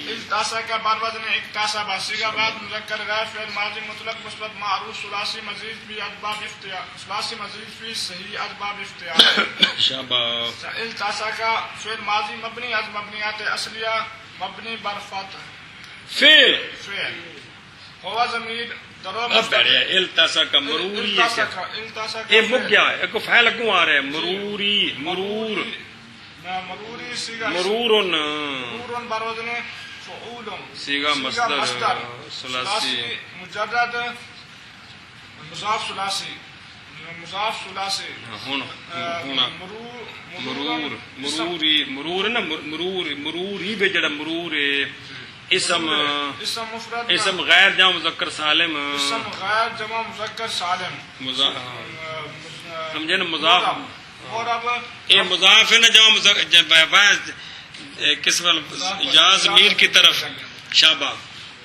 Speaker 2: التاسا کا بار وزن اکتاسا باسیگا بعد مذکر غیر فعل ماضی مطلق مثبت معروف ثلاثی مزید بھی اسباب اختیار ثلاثی مزید فی صحیح اسباب اختیار
Speaker 1: شاباش
Speaker 2: التاسا کا فعل ماضی مبنی از مبنیات اصلیہ مبنی بر فتح
Speaker 1: فعل
Speaker 2: ہوا ضمیر
Speaker 1: اب بیٹھے التاسا کا مروری ہے مک گیا ہے ایک فعل اگوں آ رہا ہے مروری مرورون
Speaker 2: بر وزن فعول
Speaker 1: صیغہ مصدر ثلاثی
Speaker 2: مجرد مضاف ثلاثی
Speaker 1: مرور نا مروری بے جڑا مرور ہے اسم غیر جمع مذکر سالم سمجھے نا مضاف یہ مضاف ہے نا جمع کس یا ضمیر کی طرف شابہ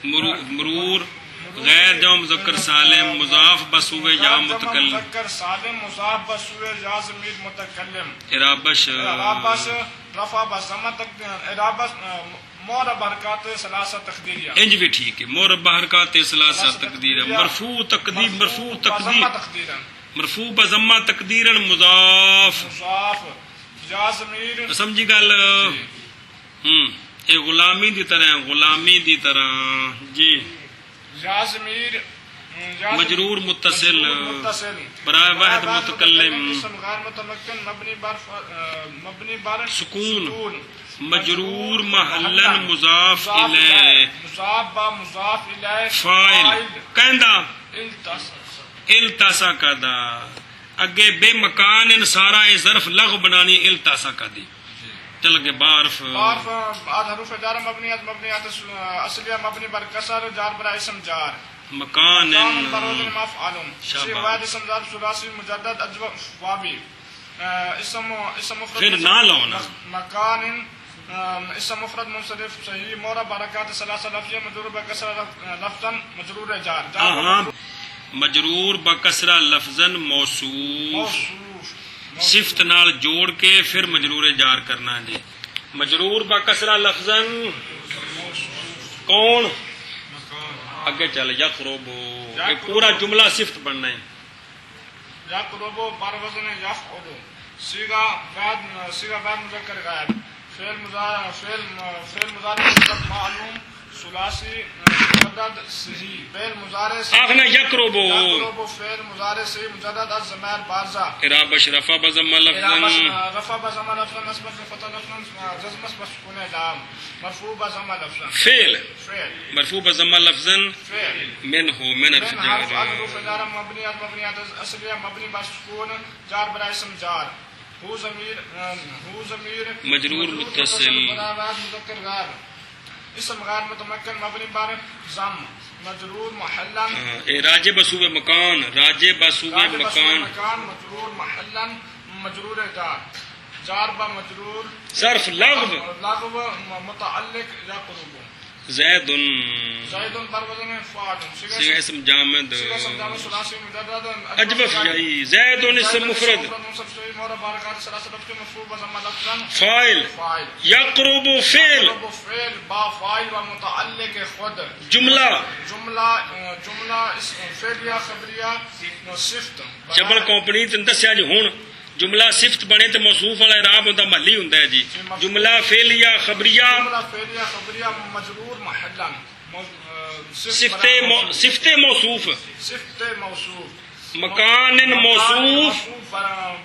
Speaker 1: مرور غیر جمع مذکر سالم مضاف بسوء یا متکلم
Speaker 2: سالم مضاف بسوء یا ضمیر متکلم
Speaker 1: ارابش
Speaker 2: رفع بضمہ اعراب معرب حرکات ثلاثہ تقدیریہ
Speaker 1: انج بھی ٹھیک ہے، مربع حرکات ثلاثہ تقدیر، مرفوع تقدیر، مرفوع تقدیر،
Speaker 2: تقدیرا
Speaker 1: مرفوع بضمہ تقدیرا مضاف،
Speaker 2: مضاف یا ضمیر
Speaker 1: سمجھی گل؟ یہ غلامی دی طرح، غلامی دی طرح جی،
Speaker 2: یا ضمیر
Speaker 1: مجرور متصل
Speaker 2: متصل
Speaker 1: برائے واحد متکلم،
Speaker 2: اسم غیر متمکن مبنی بر
Speaker 1: سکون، مجرور محلا مضاف الیہ،
Speaker 2: مضاف با مضاف الیہ،
Speaker 1: فاعل کہندا
Speaker 2: التصق
Speaker 1: التصق دا، اگے بے مکان ان سارا اے ظرف لغو بنانی التصق دی، چل کے بعرف
Speaker 2: عارف بعد حروف جار مبنیات مبنیات اصلیہ مبنی بر کسر جار برا اسم جار
Speaker 1: مکان
Speaker 2: بروز مفعول سی واحد اسم ذات ثلاثی مجدد اجوب وابی اسم مفرد
Speaker 1: پھر نہ لاؤنا
Speaker 2: مکان اسم مفرد منصرف صحیح معرب حرکات ثلاثہ لفظیہ مجرور بکسر لفظا مجرور جار
Speaker 1: مجرور بکسرہ لفظاً موصوف،
Speaker 2: موصوف
Speaker 1: صفت نال جوڑ کے پھر مجرور جار کرنا جی، مجرور بکسرہ لفظاً کون اگے چل یقربو، یہ پورا جملہ صفت بننا ہے،
Speaker 2: یقربو بر وزن یفعل صیغہ بعد مذکر غائب فعل مضارع معلوم ثلاثی مجدد صحیح فعل مضارع
Speaker 1: آخنا یقربو
Speaker 2: فعل مضارع صحیح مجدد از ضمیر بارزہ
Speaker 1: اعراب رفع بضمہ لفظاً
Speaker 2: رفع بضمہ لفظاً نصب فتح لفظاً جزم سکون لام مرفوع بضمہ لفظاً
Speaker 1: فعل
Speaker 2: فعل
Speaker 1: مرفوع بضمہ لفظاً
Speaker 2: فعل
Speaker 1: من ہو من
Speaker 2: من
Speaker 1: حرف
Speaker 2: حرف
Speaker 1: جار
Speaker 2: حروف جار مبنیات اصلیہ مبنی بر سکون جار برا اسم جار ہو ضمیر
Speaker 1: مجرور متصل
Speaker 2: مذکر غائب اسم غیر متمکن مبنی بر ضم مجرور محلا
Speaker 1: اے راجع بسوب مکان، راجع بسوب مکان
Speaker 2: مجرور محلا مجرور جار با مجرور
Speaker 1: ظرف لغو
Speaker 2: متعلق یقرب
Speaker 1: زید
Speaker 2: بر وزن فاعل
Speaker 1: صیغہ اسم جامد
Speaker 2: اسم جامع ثلاثی مجدد
Speaker 1: اجبف جائی زید اسم مفرد فاعل یقرب فعل
Speaker 2: با فاعل و متعلق خود
Speaker 1: جملہ
Speaker 2: فعلیہ خبریہ صفت
Speaker 1: جبل کمپنی تے دسیا جی ہن جملہ صفت بنے تے موصوف والا اعراب ہوندا محلی ہوندا ہے جی، جملہ فعلیہ خبریہ
Speaker 2: مجرور محلا
Speaker 1: صفت موصوف،
Speaker 2: صفت موصوف
Speaker 1: مکان موصوف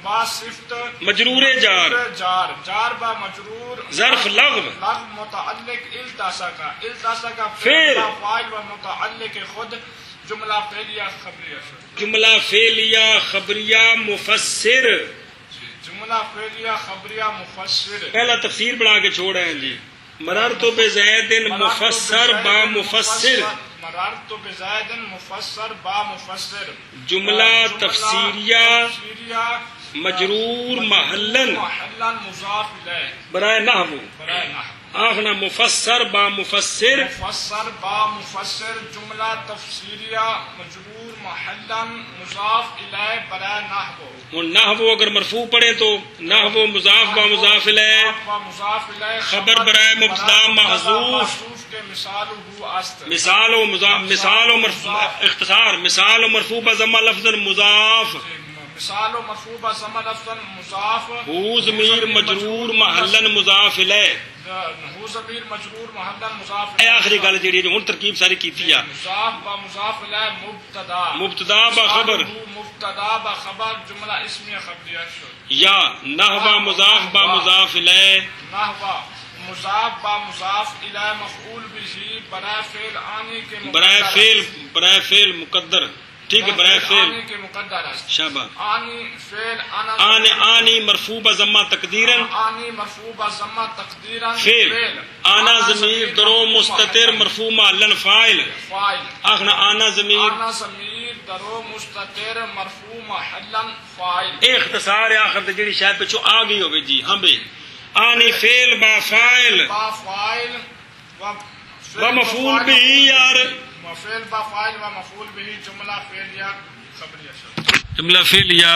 Speaker 2: با صفت
Speaker 1: مجرور جار
Speaker 2: جار با مجرور
Speaker 1: ظرف لغو
Speaker 2: متعلق التصق
Speaker 1: فعل
Speaker 2: فاعل و متعلق خود جملہ فعلیہ خبریہ
Speaker 1: جملہ فعلیہ خبریہ مفسر،
Speaker 2: جملہ فعلیہ خبریہ مفسر
Speaker 1: پہلا تفسیر بنا کے چھوڑ رہے ہیں جی، مررت بزید مفسر با مفسر،
Speaker 2: مررت بزید مفسر با مفسر
Speaker 1: جملہ تفسیریہ مجرور محلن
Speaker 2: مضاف الیہ
Speaker 1: برائے نحو،
Speaker 2: برائے نحو
Speaker 1: آخنا مفسر با مفسر،
Speaker 2: مفسر با مفسر جملہ تفسیریہ مجرور محلا مضاف الیہ برائے نحو،
Speaker 1: اور نحو اگر مرفوع پڑھے تو نحو مضاف با مضاف الیہ،
Speaker 2: مضاف الیہ
Speaker 1: خبر برائے مبتدا محذوف،
Speaker 2: کے مثال ہو است
Speaker 1: مثال و اختصار مثال و مرفوع بضمہ لفظا مضاف،
Speaker 2: مثال و مرفوع بضمہ لفظا مضاف،
Speaker 1: ہو ضمیر مجرور محلا مضاف الیہ،
Speaker 2: ہو ضمیر مجرور محلا مضاف
Speaker 1: اے آخری گل جیڑی ہے جو ہن ترکیب ساری کیتی ہے،
Speaker 2: مضاف با مضاف الیہ
Speaker 1: مبتدا با خبر،
Speaker 2: مبتدا با خبر جملہ اسمیہ خبریہ شد،
Speaker 1: یا نحو مضاف با مضاف الیہ،
Speaker 2: نحو مضاف با مضاف الیہ مفعول به برائے فعل آنی کے
Speaker 1: برائے فعل مقدر، ٹھیک ہے، برائے فعل
Speaker 2: آنی کے مقدر است،
Speaker 1: شابہ
Speaker 2: آنی فعل
Speaker 1: آنی مرفوع بضمہ تقدیرا،
Speaker 2: آنی مرفوع بضمہ تقدیرا
Speaker 1: فعل آنا ضمیر درو مستتر مرفوع محلا فاعل،
Speaker 2: فاعل
Speaker 1: آخنا آنا ضمیر
Speaker 2: درو مستتر مرفوع محلا فاعل،
Speaker 1: اے اختصار ہے آخر تے جڑی شاید پچھو آ گئی ہوگی جی، ہاں بھئی آنی فعل با فاعل
Speaker 2: با فاعل
Speaker 1: و مفعول به یار،
Speaker 2: فعل با فاعل و مفعول به جملہ فعلیہ خبریہ
Speaker 1: جملہ فعلیہ